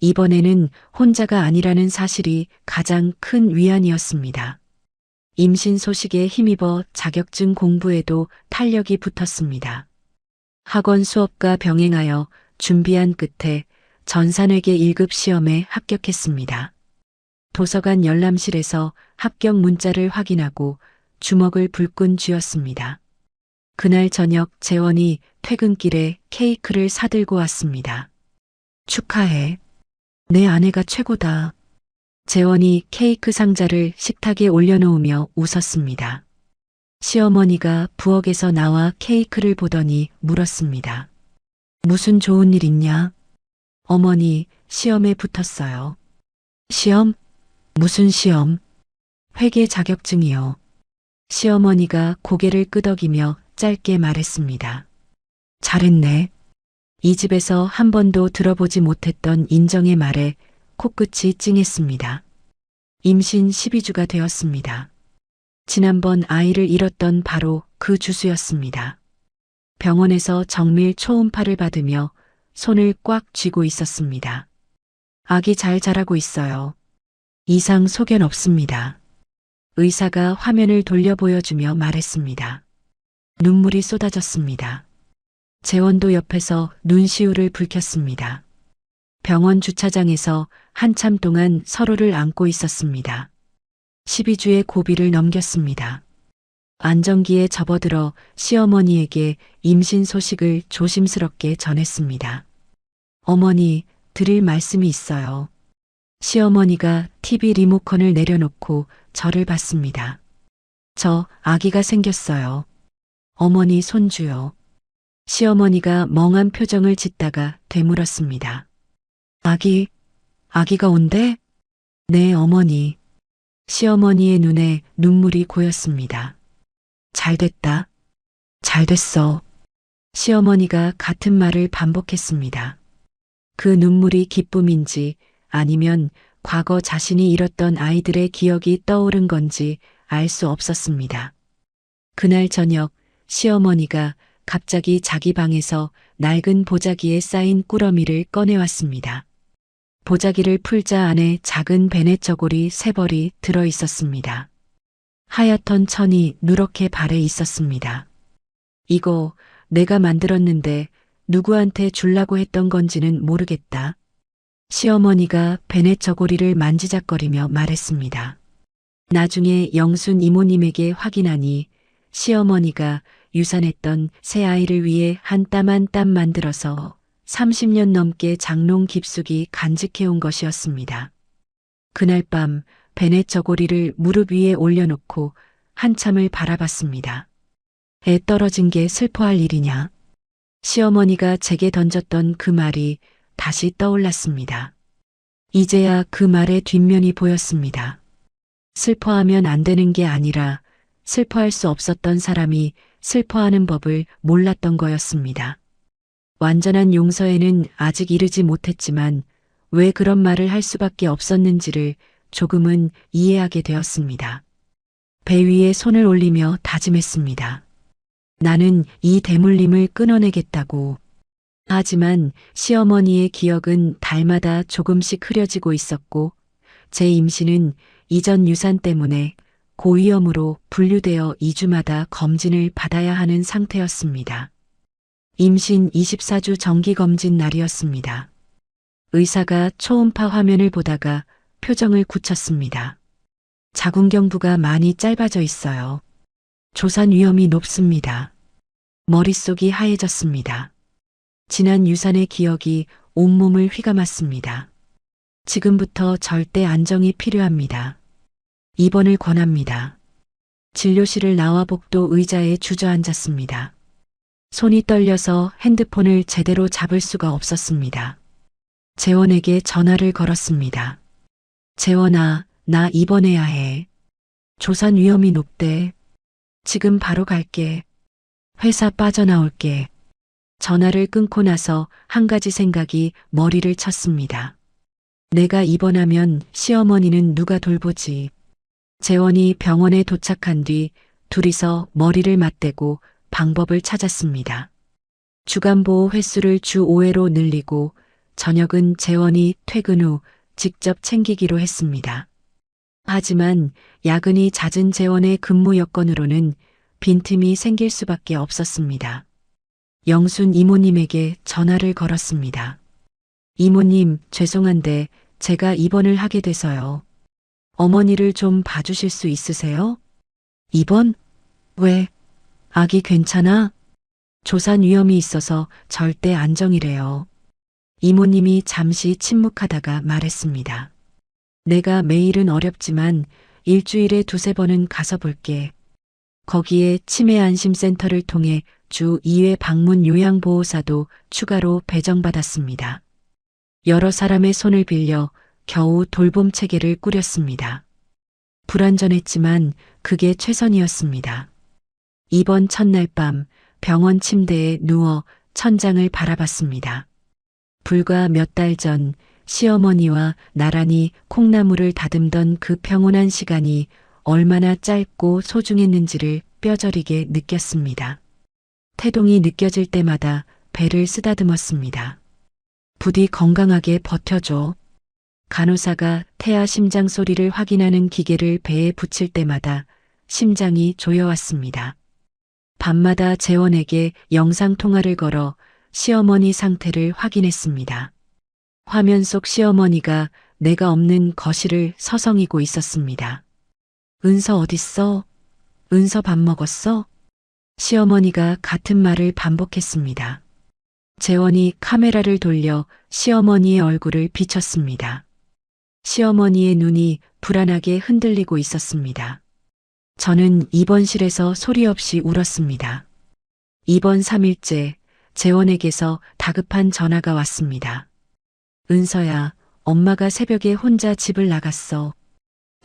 이번에는 혼자가 아니라는 사실이 가장 큰 위안이었습니다. 임신 소식에 힘입어 자격증 공부에도 탄력이 붙었습니다. 학원 수업과 병행하여 준비한 끝에 전산회계 1급 시험에 합격했습니다. 도서관 열람실에서 합격 문자를 확인하고 주먹을 불끈 쥐었습니다. 그날 저녁 재원이 퇴근길에 케이크를 사들고 왔습니다. 축하해. 내 아내가 최고다. 재원이 케이크 상자를 식탁에 올려놓으며 웃었습니다. 시어머니가 부엌에서 나와 케이크를 보더니 물었습니다. 무슨 좋은 일 있냐? 어머니, 시험에 붙었어요. 시험? 무슨 시험? 회계 자격증이요. 시어머니가 고개를 끄덕이며 짧게 말했습니다. 잘했네. 이 집에서 한 번도 들어보지 못했던 인정의 말에 코끝이 찡했습니다. 임신 12주가 되었습니다. 지난번 아이를 잃었던 바로 그 주수였습니다. 병원에서 정밀 초음파를 받으며 손을 꽉 쥐고 있었습니다. 아기 잘 자라고 있어요. 이상 소견 없습니다. 의사가 화면을 돌려 보여주며 말했습니다. 눈물이 쏟아졌습니다. 재원도 옆에서 눈시울을 붉혔습니다. 병원 주차장에서 한참 동안 서로를 안고 있었습니다. 12주의 고비를 넘겼습니다. 안정기에 접어들어 시어머니에게 임신 소식을 조심스럽게 전했습니다. 어머니, 드릴 말씀이 있어요. 시어머니가 TV 리모컨을 내려놓고 저를 봤습니다. 저 아기가 생겼어요. 어머니 손주요. 시어머니가 멍한 표정을 짓다가 되물었습니다. 아기가 온대? 네, 어머니. 시어머니의 눈에 눈물이 고였습니다. 잘됐다. 잘됐어. 시어머니가 같은 말을 반복했습니다. 그 눈물이 기쁨인지 아니면 과거 자신이 잃었던 아이들의 기억이 떠오른 건지 알 수 없었습니다. 그날 저녁 시어머니가 갑자기 자기 방에서 낡은 보자기에 쌓인 꾸러미를 꺼내왔습니다. 보자기를 풀자 안에 작은 베넷 저고리 3벌이 들어 있었습니다. 하얗던 천이 누렇게 발에 있었습니다. 이거 내가 만들었는데 누구한테 주려고 했던 건지는 모르겠다. 시어머니가 베넷 저고리를 만지작거리며 말했습니다. 나중에 영순 이모님에게 확인하니 시어머니가 유산했던 새 아이를 위해 한 땀 한 땀 만들어서 30년 넘게 장롱 깊숙이 간직해온 것이었습니다. 그날 밤 베넷 저고리를 무릎 위에 올려놓고 한참을 바라봤습니다. 애 떨어진 게 슬퍼할 일이냐? 시어머니가 제게 던졌던 그 말이 다시 떠올랐습니다. 이제야 그 말의 뒷면이 보였습니다. 슬퍼하면 안 되는 게 아니라 슬퍼할 수 없었던 사람이 슬퍼하는 법을 몰랐던 거였습니다. 완전한 용서에는 아직 이르지 못했지만 왜 그런 말을 할 수밖에 없었는지를 조금은 이해하게 되었습니다. 배 위에 손을 올리며 다짐했습니다. 나는 이 대물림을 끊어내겠다고. 하지만 시어머니의 기억은 달마다 조금씩 흐려지고 있었고 제 임신은 이전 유산 때문에 고위험으로 분류되어 2주마다 검진을 받아야 하는 상태였습니다. 임신 24주 정기검진 날이었습니다. 의사가 초음파 화면을 보다가 표정을 굳혔습니다. 자궁경부가 많이 짧아져 있어요. 조산 위험이 높습니다. 머릿속이 하얘졌습니다. 지난 유산의 기억이 온몸을 휘감았습니다. 지금부터 절대 안정이 필요합니다. 입원을 권합니다. 진료실을 나와 복도 의자에 주저앉았습니다. 손이 떨려서 핸드폰을 제대로 잡을 수가 없었습니다. 재원에게 전화를 걸었습니다. 재원아, 나 입원해야 해. 조산 위험이 높대. 지금 바로 갈게. 회사 빠져나올게. 전화를 끊고 나서 한 가지 생각이 머리를 쳤습니다. 내가 입원하면 시어머니는 누가 돌보지? 재원이 병원에 도착한 뒤 둘이서 머리를 맞대고 방법을 찾았습니다. 주간보호 횟수를 주 5회로 늘리고 저녁은 재원이 퇴근 후 직접 챙기기로 했습니다. 하지만 야근이 잦은 재원의 근무 여건으로는 빈틈이 생길 수밖에 없었습니다. 영순 이모님에게 전화를 걸었습니다. 이모님, 죄송한데 제가 입원을 하게 돼서요. 어머니를 좀 봐주실 수 있으세요? 입원? 왜? 아기 괜찮아? 조산 위험이 있어서 절대 안정이래요. 이모님이 잠시 침묵하다가 말했습니다. 내가 매일은 어렵지만 일주일에 두세 번은 가서 볼게. 거기에 치매안심센터를 통해 주 2회 방문 요양보호사도 추가로 배정받았습니다. 여러 사람의 손을 빌려 겨우 돌봄 체계를 꾸렸습니다. 불완전했지만 그게 최선이었습니다. 입원 첫날 밤 병원 침대에 누워 천장을 바라봤습니다. 불과 몇 달 전 시어머니와 나란히 콩나물을 다듬던 그 평온한 시간이 얼마나 짧고 소중했는지를 뼈저리게 느꼈습니다. 태동이 느껴질 때마다 배를 쓰다듬었습니다. 부디 건강하게 버텨줘. 간호사가 태아 심장 소리를 확인하는 기계를 배에 붙일 때마다 심장이 조여왔습니다. 밤마다 재원에게 영상통화를 걸어 시어머니 상태를 확인했습니다. 화면 속 시어머니가 내가 없는 거실을 서성이고 있었습니다. 은서 어딨어? 은서 밥 먹었어? 시어머니가 같은 말을 반복했습니다. 재원이 카메라를 돌려 시어머니의 얼굴을 비췄습니다. 시어머니의 눈이 불안하게 흔들리고 있었습니다. 저는 입원실에서 소리 없이 울었습니다. 입원 3일째 재원에게서 다급한 전화가 왔습니다. 은서야, 엄마가 새벽에 혼자 집을 나갔어.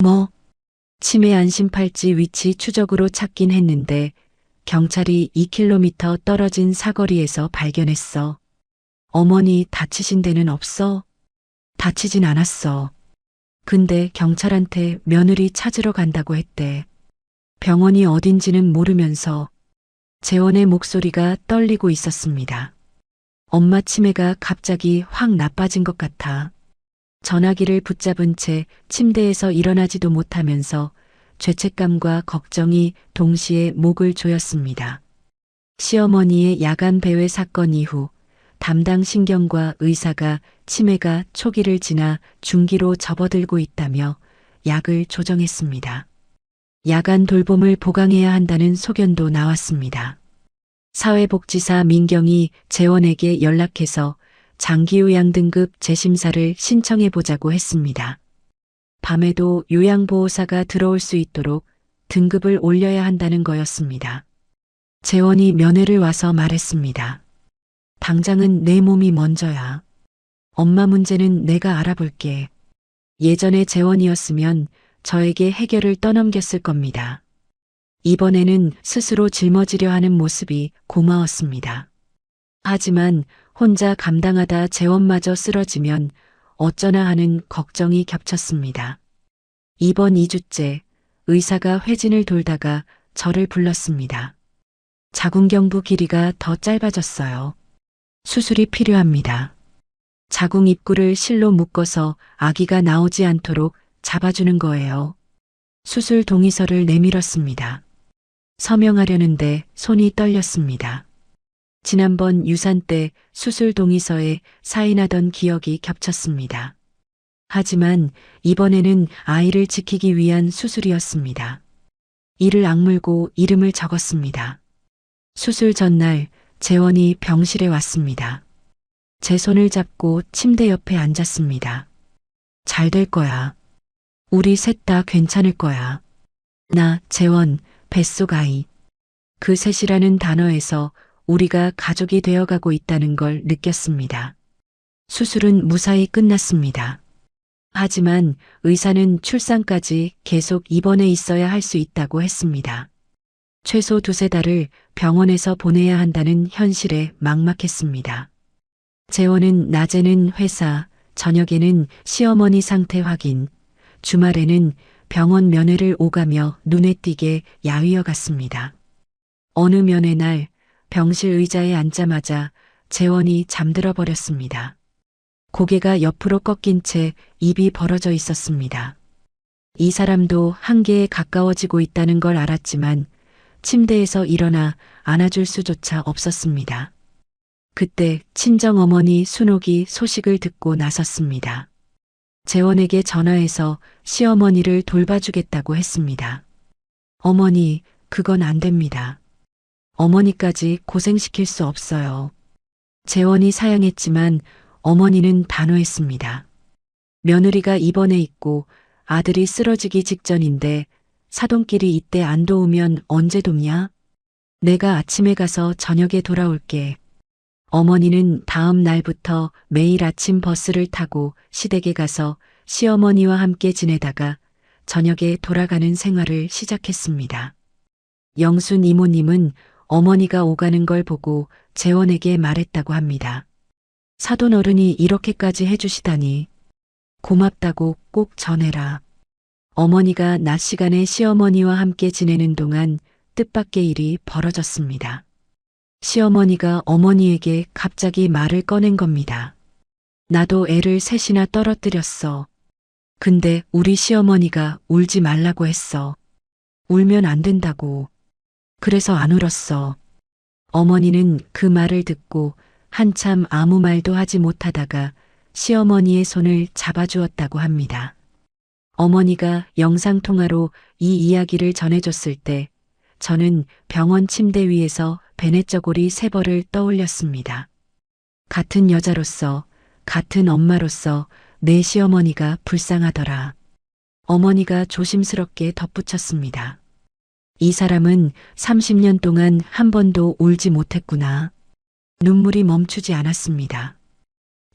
뭐? 치매 안심 팔찌 위치 추적으로 찾긴 했는데 경찰이 2km 떨어진 사거리에서 발견했어. 어머니 다치신 데는 없어? 다치진 않았어. 근데 경찰한테 며느리 찾으러 간다고 했대. 병원이 어딘지는 모르면서. 재원의 목소리가 떨리고 있었습니다. 엄마 치매가 갑자기 확 나빠진 것 같아. 전화기를 붙잡은 채 침대에서 일어나지도 못하면서 죄책감과 걱정이 동시에 목을 조였습니다. 시어머니의 야간 배회 사건 이후 담당 신경과 의사가 치매가 초기를 지나 중기로 접어들고 있다며 약을 조정했습니다. 야간 돌봄을 보강해야 한다는 소견도 나왔습니다. 사회복지사 민경이 재원에게 연락해서 장기요양 등급 재심사를 신청해보자고 했습니다. 밤에도 요양보호사가 들어올 수 있도록 등급을 올려야 한다는 거였습니다. 재원이 면회를 와서 말했습니다. 당장은 내 몸이 먼저야. 엄마 문제는 내가 알아볼게. 예전에 재원이었으면 저에게 해결을 떠넘겼을 겁니다. 이번에는 스스로 짊어지려 하는 모습이 고마웠습니다. 하지만 혼자 감당하다 재원마저 쓰러지면 어쩌나 하는 걱정이 겹쳤습니다. 입원 2주째 의사가 회진을 돌다가 저를 불렀습니다. 자궁경부 길이가 더 짧아졌어요. 수술이 필요합니다. 자궁 입구를 실로 묶어서 아기가 나오지 않도록 잡아주는 거예요. 수술 동의서를 내밀었습니다. 서명하려는데 손이 떨렸습니다. 지난번 유산 때 수술 동의서에 사인하던 기억이 겹쳤습니다. 하지만 이번에는 아이를 지키기 위한 수술이었습니다. 이를 악물고 이름을 적었습니다. 수술 전날 재원이 병실에 왔습니다. 제 손을 잡고 침대 옆에 앉았습니다. 잘 될 거야. 우리 셋 다 괜찮을 거야. 나, 재원, 뱃속 아이. 그 셋이라는 단어에서 우리가 가족이 되어가고 있다는 걸 느꼈습니다. 수술은 무사히 끝났습니다. 하지만 의사는 출산까지 계속 입원해 있어야 할 수 있다고 했습니다. 최소 2~3달을 병원에서 보내야 한다는 현실에 막막했습니다. 재원은 낮에는 회사, 저녁에는 시어머니 상태 확인, 주말에는 병원 면회를 오가며 눈에 띄게 야위어 갔습니다. 어느 면회 날 병실 의자에 앉자마자 재원이 잠들어 버렸습니다. 고개가 옆으로 꺾인 채 입이 벌어져 있었습니다. 이 사람도 한계에 가까워지고 있다는 걸 알았지만 침대에서 일어나 안아줄 수조차 없었습니다. 그때 친정어머니 순옥이 소식을 듣고 나섰습니다. 재원에게 전화해서 시어머니를 돌봐주겠다고 했습니다. 어머니, 그건 안 됩니다. 어머니까지 고생시킬 수 없어요. 재원이 사양했지만 어머니는 단호했습니다. 며느리가 입원해 있고 아들이 쓰러지기 직전인데 사돈끼리 이때 안 도우면 언제 돕냐? 내가 아침에 가서 저녁에 돌아올게. 어머니는 다음 날부터 매일 아침 버스를 타고 시댁에 가서 시어머니와 함께 지내다가 저녁에 돌아가는 생활을 시작했습니다. 영순 이모님은 어머니가 오가는 걸 보고 재원에게 말했다고 합니다. 사돈 어른이 이렇게까지 해주시다니 고맙다고 꼭 전해라. 어머니가 낮 시간에 시어머니와 함께 지내는 동안 뜻밖의 일이 벌어졌습니다. 시어머니가 어머니에게 갑자기 말을 꺼낸 겁니다. 나도 애를 셋이나 떨어뜨렸어. 근데 우리 시어머니가 울지 말라고 했어. 울면 안 된다고. 그래서 안 울었어. 어머니는 그 말을 듣고 한참 아무 말도 하지 못하다가 시어머니의 손을 잡아주었다고 합니다. 어머니가 영상통화로 이 이야기를 전해줬을 때 저는 병원 침대 위에서 베네저고리 세 벌을 떠올렸습니다. 같은 여자로서, 같은 엄마로서 내 시어머니가 불쌍하더라. 어머니가 조심스럽게 덧붙였습니다. 이 사람은 30년 동안 한 번도 울지 못했구나. 눈물이 멈추지 않았습니다.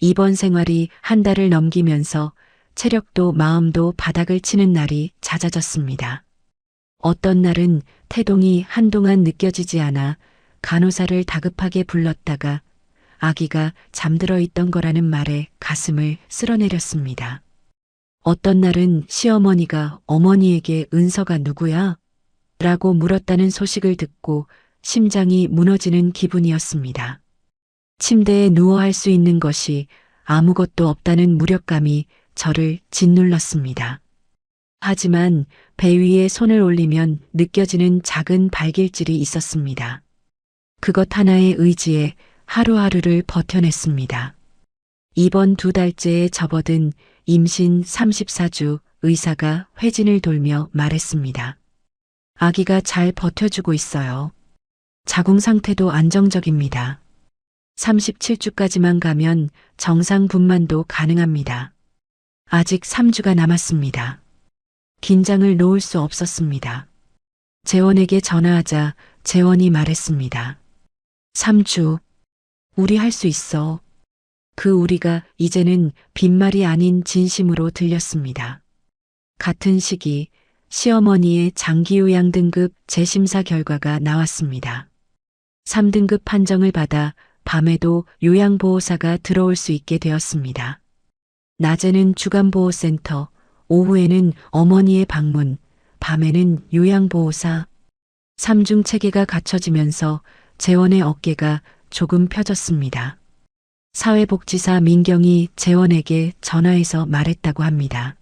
입원 생활이 한 달을 넘기면서 체력도 마음도 바닥을 치는 날이 잦아졌습니다. 어떤 날은 태동이 한동안 느껴지지 않아 간호사를 다급하게 불렀다가 아기가 잠들어 있던 거라는 말에 가슴을 쓸어내렸습니다. 어떤 날은 시어머니가 어머니에게 은서가 누구야? 라고 물었다는 소식을 듣고 심장이 무너지는 기분이었습니다. 침대에 누워 할 수 있는 것이 아무것도 없다는 무력감이 저를 짓눌렀습니다. 하지만 배 위에 손을 올리면 느껴지는 작은 발길질이 있었습니다. 그것 하나의 의지에 하루하루를 버텨냈습니다. 이번 2달째에 접어든 임신 34주 의사가 회진을 돌며 말했습니다. 아기가 잘 버텨주고 있어요. 자궁 상태도 안정적입니다. 37주까지만 가면 정상 분만도 가능합니다. 아직 3주가 남았습니다. 긴장을 놓을 수 없었습니다. 재원에게 전화하자 재원이 말했습니다. 3주. 우리 할 수 있어. 그 우리가 이제는 빈말이 아닌 진심으로 들렸습니다. 같은 시기 시어머니의 장기요양 등급 재심사 결과가 나왔습니다. 3등급 판정을 받아 밤에도 요양보호사가 들어올 수 있게 되었습니다. 낮에는 주간보호센터, 오후에는 어머니의 방문, 밤에는 요양보호사. 3중 체계가 갖춰지면서 재원의 어깨가 조금 펴졌습니다. 사회복지사 민경이 재원에게 전화해서 말했다고 합니다.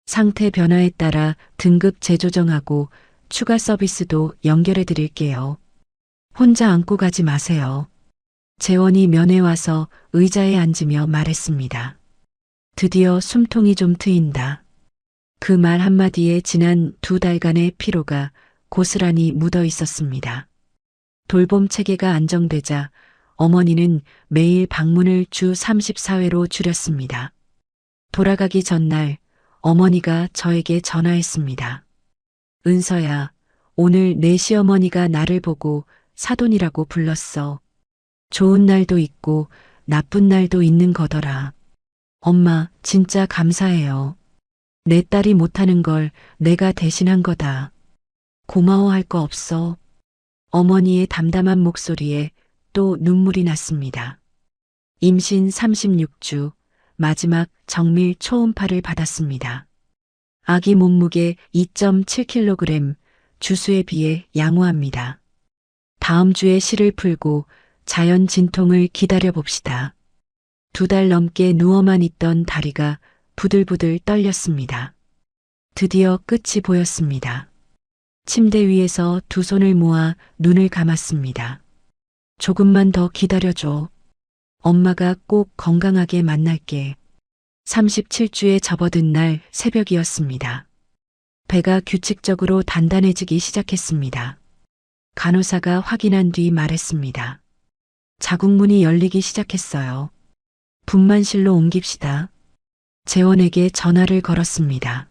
상태 변화에 따라 등급 재조정하고 추가 서비스도 연결해 드릴게요. 혼자 안고 가지 마세요. 재원이 면회 와서 의자에 앉으며 말했습니다. 드디어 숨통이 좀 트인다. 그 말 한마디에 지난 2달간의 피로가 고스란히 묻어 있었습니다. 돌봄 체계가 안정되자 어머니는 매일 방문을 주 34회로 줄였습니다. 돌아가기 전날 어머니가 저에게 전화했습니다. 은서야, 오늘 내 시어머니가 나를 보고 사돈이라고 불렀어. 좋은 날도 있고 나쁜 날도 있는 거더라. 엄마, 진짜 감사해요. 내 딸이 못하는 걸 내가 대신한 거다. 고마워할 거 없어. 어머니의 담담한 목소리에 또 눈물이 났습니다. 임신 36주 마지막 정밀 초음파를 받았습니다. 아기 몸무게 2.7kg, 주수에 비해 양호합니다. 다음 주에 실을 풀고 자연 진통을 기다려 봅시다. 2달 넘게 누워만 있던 다리가 부들부들 떨렸습니다. 드디어 끝이 보였습니다. 침대 위에서 두 손을 모아 눈을 감았습니다. 조금만 더 기다려줘. 엄마가 꼭 건강하게 만날게. 37주에 접어든 날 새벽이었습니다. 배가 규칙적으로 단단해지기 시작했습니다. 간호사가 확인한 뒤 말했습니다. 자궁문이 열리기 시작했어요. 분만실로 옮깁시다. 재원에게 전화를 걸었습니다.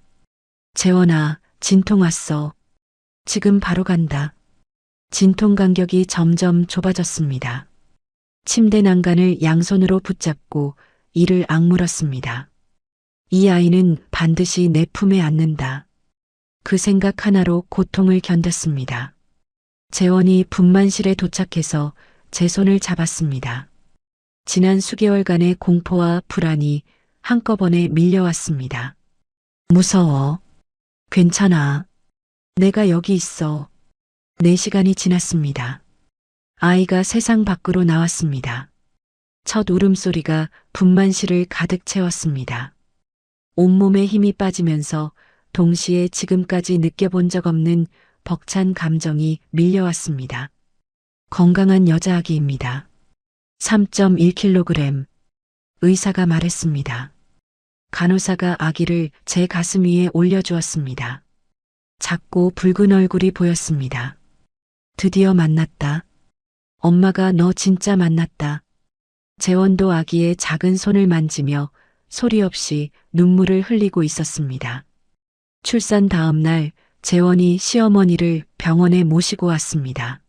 재원아, 진통 왔어. 지금 바로 간다. 진통 간격이 점점 좁아졌습니다. 침대 난간을 양손으로 붙잡고 이를 악물었습니다. 이 아이는 반드시 내 품에 안는다. 그 생각 하나로 고통을 견뎠습니다. 재원이 분만실에 도착해서 제 손을 잡았습니다. 지난 수개월간의 공포와 불안이 한꺼번에 밀려왔습니다. 무서워. 괜찮아. 내가 여기 있어. 4시간이 지났습니다. 아이가 세상 밖으로 나왔습니다. 첫 울음소리가 분만실을 가득 채웠습니다. 온몸에 힘이 빠지면서 동시에 지금까지 느껴본 적 없는 벅찬 감정이 밀려왔습니다. 건강한 여자아기입니다. 3.1kg. 의사가 말했습니다. 간호사가 아기를 제 가슴 위에 올려주었습니다. 작고 붉은 얼굴이 보였습니다. 드디어 만났다. 엄마가 너 진짜 만났다. 재원도 아기의 작은 손을 만지며 소리 없이 눈물을 흘리고 있었습니다. 출산 다음 날 재원이 시어머니를 병원에 모시고 왔습니다.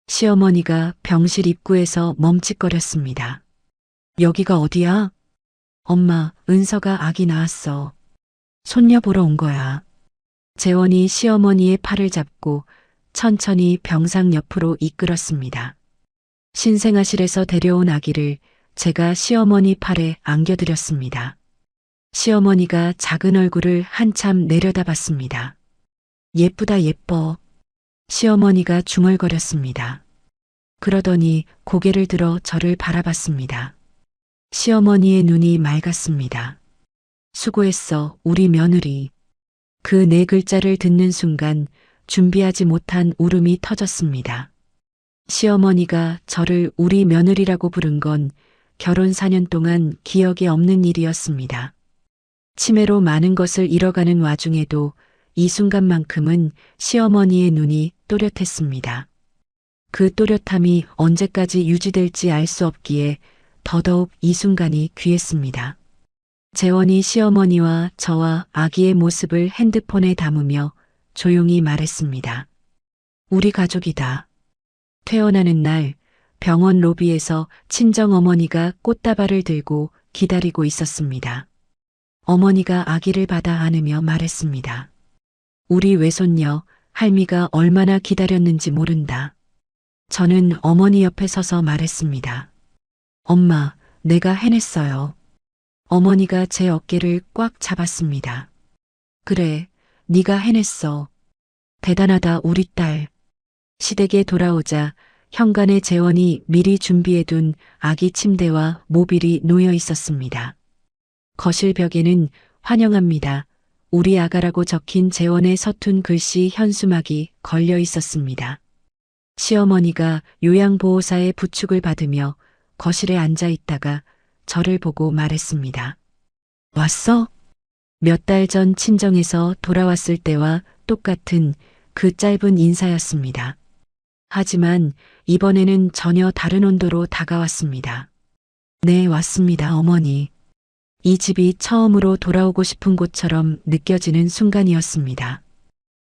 시어머니가 병실 입구에서 멈칫거렸습니다. 여기가 어디야? 엄마, 은서가 아기 낳았어. 손녀 보러 온 거야. 재원이 시어머니의 팔을 잡고 천천히 병상 옆으로 이끌었습니다. 신생아실에서 데려온 아기를 제가 시어머니 팔에 안겨드렸습니다. 시어머니가 작은 얼굴을 한참 내려다봤습니다. 예쁘다 예뻐. 시어머니가 중얼거렸습니다. 그러더니 고개를 들어 저를 바라봤습니다. 시어머니의 눈이 맑았습니다. 수고했어, 우리 며느리. 그 4글자를 듣는 순간 준비하지 못한 울음이 터졌습니다. 시어머니가 저를 우리 며느리라고 부른 건 결혼 4년 동안 기억에 없는 일이었습니다. 치매로 많은 것을 잃어가는 와중에도 이 순간만큼은 시어머니의 눈이 또렷했습니다. 그 또렷함이 언제까지 유지될지 알 수 없기에 더더욱 이 순간이 귀했습니다. 재원이 시어머니와 저와 아기의 모습을 핸드폰에 담으며 조용히 말했습니다. 우리 가족이다. 퇴원하는 날 병원 로비에서 친정어머니가 꽃다발을 들고 기다리고 있었습니다. 어머니가 아기를 받아 안으며 말했습니다. 우리 외손녀 할미가 얼마나 기다렸는지 모른다. 저는 어머니 옆에 서서 말했습니다. 엄마, 내가 해냈어요. 어머니가 제 어깨를 꽉 잡았습니다. 그래, 네가 해냈어. 대단하다 우리 딸. 시댁에 돌아오자 현관에 재원이 미리 준비해둔 아기 침대와 모빌이 놓여 있었습니다. 거실 벽에는 환영합니다. 우리 아가라고 적힌 재원의 서툰 글씨 현수막이 걸려 있었습니다. 시어머니가 요양보호사의 부축을 받으며 거실에 앉아 있다가 저를 보고 말했습니다. 왔어? 몇 달 전 친정에서 돌아왔을 때와 똑같은 그 짧은 인사였습니다. 하지만 이번에는 전혀 다른 온도로 다가왔습니다. 네, 왔습니다, 어머니. 이 집이 처음으로 돌아오고 싶은 곳처럼 느껴지는 순간이었습니다.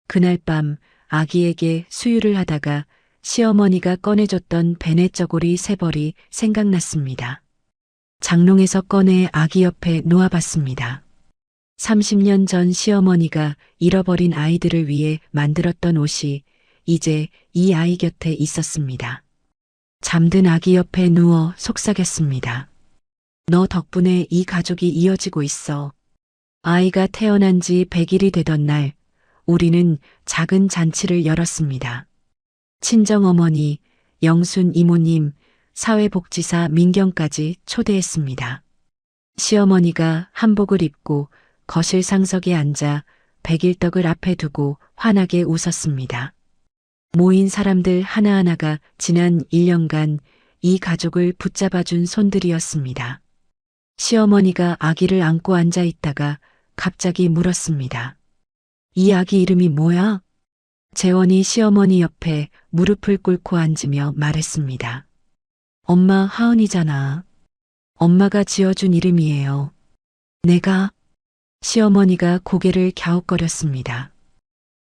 그날 밤 아기에게 수유를 하다가 시어머니가 꺼내줬던 베네 저고리 3벌이 생각났습니다. 장롱에서 꺼내 아기 옆에 놓아봤습니다. 30년 전 시어머니가 잃어버린 아이들을 위해 만들었던 옷이 이제 이 아이 곁에 있었습니다. 잠든 아기 옆에 누워 속삭였습니다. 너 덕분에 이 가족이 이어지고 있어. 아이가 태어난 지 100일이 되던 날 우리는 작은 잔치를 열었습니다. 친정어머니, 영순 이모님, 사회복지사 민경까지 초대했습니다. 시어머니가 한복을 입고 거실 상석에 앉아 백일떡을 앞에 두고 환하게 웃었습니다. 모인 사람들 하나하나가 지난 1년간 이 가족을 붙잡아준 손들이었습니다. 시어머니가 아기를 안고 앉아 있다가 갑자기 물었습니다. 이 아기 이름이 뭐야? 재원이 시어머니 옆에 무릎을 꿇고 앉으며 말했습니다. 엄마 하은이잖아. 엄마가 지어준 이름이에요. 내가? 시어머니가 고개를 갸웃거렸습니다.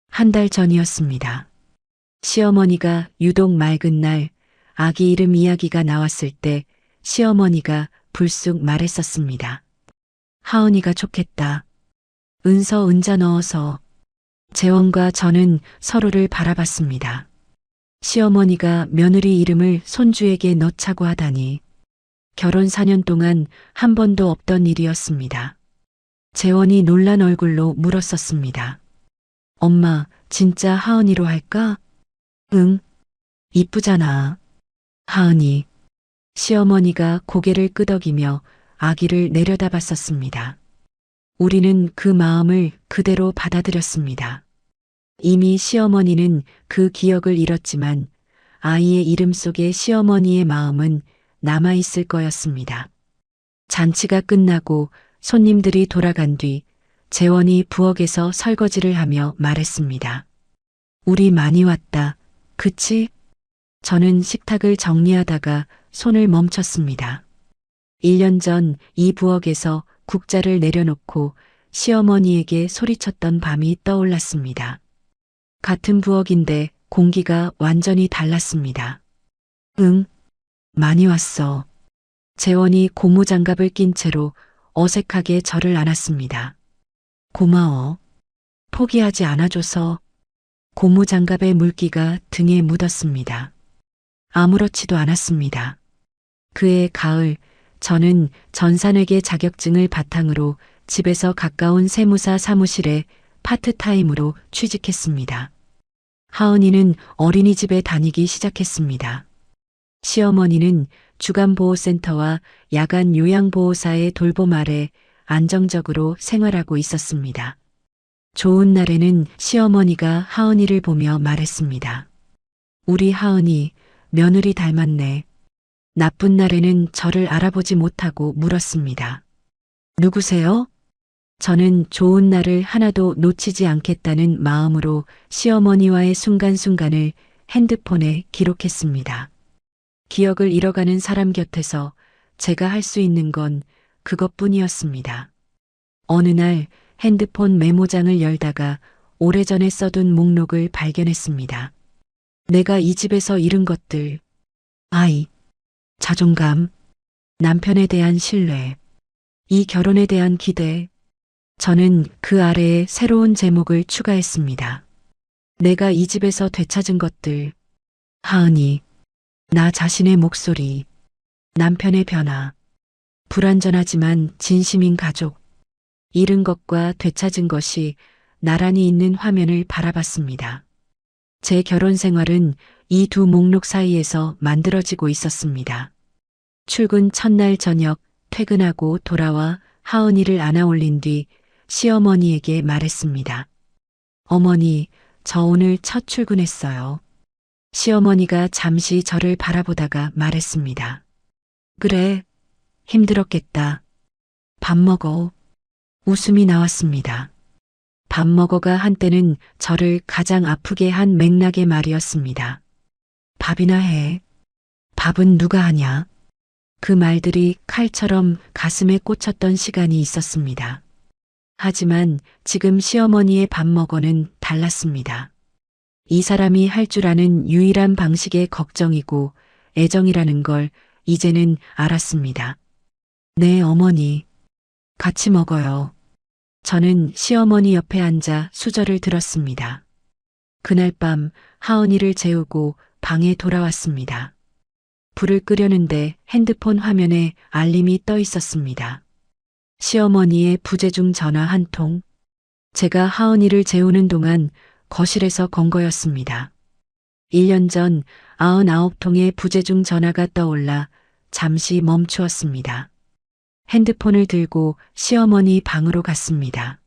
한 달 전이었습니다. 시어머니가 유독 맑은 날 아기 이름 이야기가 나왔을 때 시어머니가 불쑥 말했었습니다. 하은이가 좋겠다. 은서 은자 넣어서. 재원과 저는 서로를 바라봤습니다. 시어머니가 며느리 이름을 손주에게 넣자고 하다니. 결혼 4년 동안 한 번도 없던 일이었습니다. 재원이 놀란 얼굴로 물었었습니다. 엄마, 진짜 하은이로 할까? 응. 이쁘잖아. 하은이. 시어머니가 고개를 끄덕이며 아기를 내려다봤었습니다. 우리는 그 마음을 그대로 받아들였습니다. 이미 시어머니는 그 기억을 잃었지만 아이의 이름 속에 시어머니의 마음은 남아있을 거였습니다. 잔치가 끝나고 손님들이 돌아간 뒤 재원이 부엌에서 설거지를 하며 말했습니다. 우리 많이 왔다. 그치? 저는 식탁을 정리하다가 손을 멈췄습니다. 1년 전 이 부엌에서 국자를 내려놓고 시어머니에게 소리쳤던 밤이 떠올랐습니다. 같은 부엌인데 공기가 완전히 달랐습니다. 응, 많이 왔어. 재원이 고무장갑을 낀 채로 어색하게 저를 안았습니다. 고마워. 포기하지 않아줘서. 고무장갑의 물기가 등에 묻었습니다. 아무렇지도 않았습니다. 그해 가을, 저는 전산회계 자격증을 바탕으로 집에서 가까운 세무사 사무실에 파트타임으로 취직했습니다. 하은이는 어린이집에 다니기 시작했습니다. 시어머니는 주간보호센터와 야간 요양보호사의 돌봄 아래 안정적으로 생활하고 있었습니다. 좋은 날에는 시어머니가 하은이를 보며 말했습니다. 우리 하은이 며느리 닮았네. 나쁜 날에는 저를 알아보지 못하고 물었습니다. 누구세요? 저는 좋은 날을 하나도 놓치지 않겠다는 마음으로 시어머니와의 순간순간을 핸드폰에 기록했습니다. 기억을 잃어가는 사람 곁에서 제가 할 수 있는 건 그것뿐이었습니다. 어느 날 핸드폰 메모장을 열다가 오래전에 써둔 목록을 발견했습니다. 내가 이 집에서 잃은 것들, 아이, 자존감, 남편에 대한 신뢰, 이 결혼에 대한 기대. 저는 그 아래에 새로운 제목을 추가했습니다. 내가 이 집에서 되찾은 것들, 하은이, 나 자신의 목소리, 남편의 변화, 불완전하지만 진심인 가족, 잃은 것과 되찾은 것이 나란히 있는 화면을 바라봤습니다. 제 결혼 생활은 이 두 목록 사이에서 만들어지고 있었습니다. 출근 첫날 저녁 퇴근하고 돌아와 하은이를 안아 올린 뒤 시어머니에게 말했습니다. 어머니, 저 오늘 첫 출근했어요. 시어머니가 잠시 저를 바라보다가 말했습니다. 그래, 힘들었겠다. 밥 먹어. 웃음이 나왔습니다. 밥 먹어가 한때는 저를 가장 아프게 한 맥락의 말이었습니다. 밥이나 해. 밥은 누가 하냐? 그 말들이 칼처럼 가슴에 꽂혔던 시간이 있었습니다. 하지만 지금 시어머니의 밥 먹어는 달랐습니다. 이 사람이 할 줄 아는 유일한 방식의 걱정이고 애정이라는 걸 이제는 알았습니다. 네, 어머니. 같이 먹어요. 저는 시어머니 옆에 앉아 수저를 들었습니다. 그날 밤 하은이를 재우고 방에 돌아왔습니다. 불을 끄려는데 핸드폰 화면에 알림이 떠 있었습니다. 시어머니의 부재중 전화 한 통. 제가 하은이를 재우는 동안 거실에서 건 거였습니다. 1년 전 99통의 부재중 전화가 떠올라 잠시 멈추었습니다. 핸드폰을 들고 시어머니 방으로 갔습니다.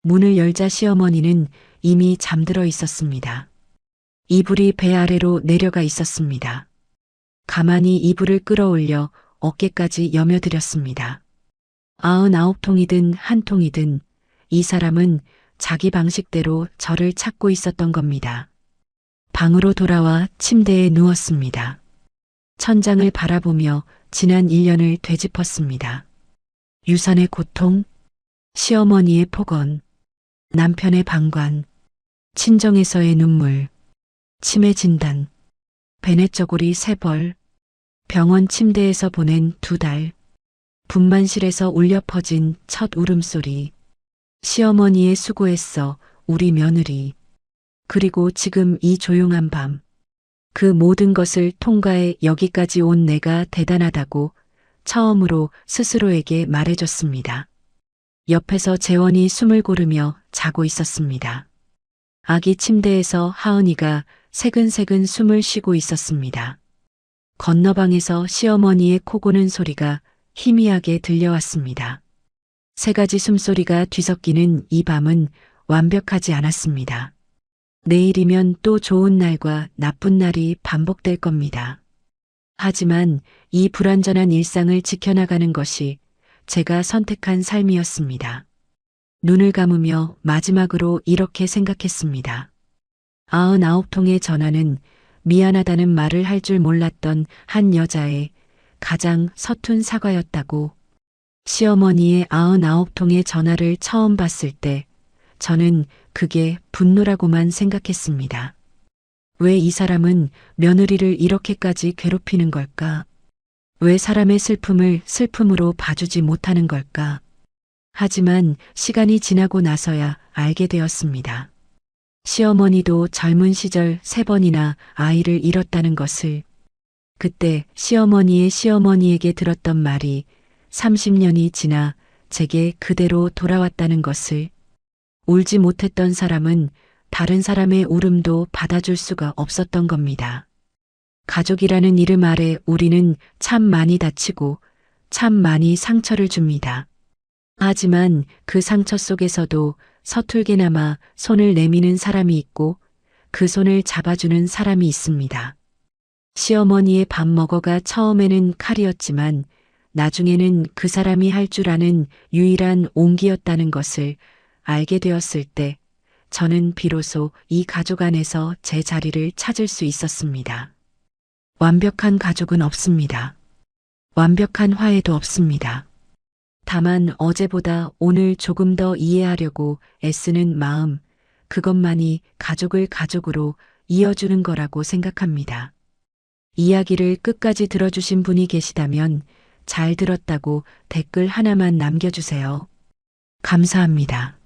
문을 열자 시어머니는 이미 잠들어 있었습니다. 이불이 배 아래로 내려가 있었습니다. 가만히 이불을 끌어올려 어깨까지 여며들였습니다. 99통이든 한 통이든 이 사람은 자기 방식대로 저를 찾고 있었던 겁니다. 방으로 돌아와 침대에 누웠습니다. 천장을 바라보며 지난 1년을 되짚었습니다. 유산의 고통, 시어머니의 폭언, 남편의 방관, 친정에서의 눈물, 치매 진단, 베넷저고리 3벌, 병원 침대에서 보낸 2달, 분만실에서 울려 퍼진 첫 울음소리, 시어머니의 수고했어, 우리 며느리, 그리고 지금 이 조용한 밤, 그 모든 것을 통과해 여기까지 온 내가 대단하다고 처음으로 스스로에게 말해줬습니다. 옆에서 재원이 숨을 고르며 자고 있었습니다. 아기 침대에서 하은이가 새근새근 숨을 쉬고 있었습니다. 건너방에서 시어머니의 코 고는 소리가 희미하게 들려왔습니다. 3가지 숨소리가 뒤섞이는 이 밤은 완벽하지 않았습니다. 내일이면 또 좋은 날과 나쁜 날이 반복될 겁니다. 하지만 이 불완전한 일상을 지켜나가는 것이 제가 선택한 삶이었습니다. 눈을 감으며 마지막으로 이렇게 생각했습니다. 99통의 전화는 미안하다는 말을 할 줄 몰랐던 한 여자의 가장 서툰 사과였다고. 시어머니의 99통의 전화를 처음 봤을 때 저는 그게 분노라고만 생각했습니다. 왜 이 사람은 며느리를 이렇게까지 괴롭히는 걸까? 왜 사람의 슬픔을 슬픔으로 봐주지 못하는 걸까? 하지만 시간이 지나고 나서야 알게 되었습니다. 시어머니도 젊은 시절 3번이나 아이를 잃었다는 것을, 그때 시어머니의 시어머니에게 들었던 말이 30년이 지나 제게 그대로 돌아왔다는 것을, 울지 못했던 사람은 다른 사람의 울음도 받아줄 수가 없었던 겁니다. 가족이라는 이름 아래 우리는 참 많이 다치고 참 많이 상처를 줍니다. 하지만 그 상처 속에서도 서툴게나마 손을 내미는 사람이 있고 그 손을 잡아주는 사람이 있습니다. 시어머니의 밥 먹어가 처음에는 칼이었지만 나중에는 그 사람이 할 줄 아는 유일한 온기였다는 것을 알게 되었을 때 저는 비로소 이 가족 안에서 제 자리를 찾을 수 있었습니다. 완벽한 가족은 없습니다. 완벽한 화해도 없습니다. 다만 어제보다 오늘 조금 더 이해하려고 애쓰는 마음, 그것만이 가족을 가족으로 이어주는 거라고 생각합니다. 이야기를 끝까지 들어주신 분이 계시다면 잘 들었다고 댓글 하나만 남겨주세요. 감사합니다.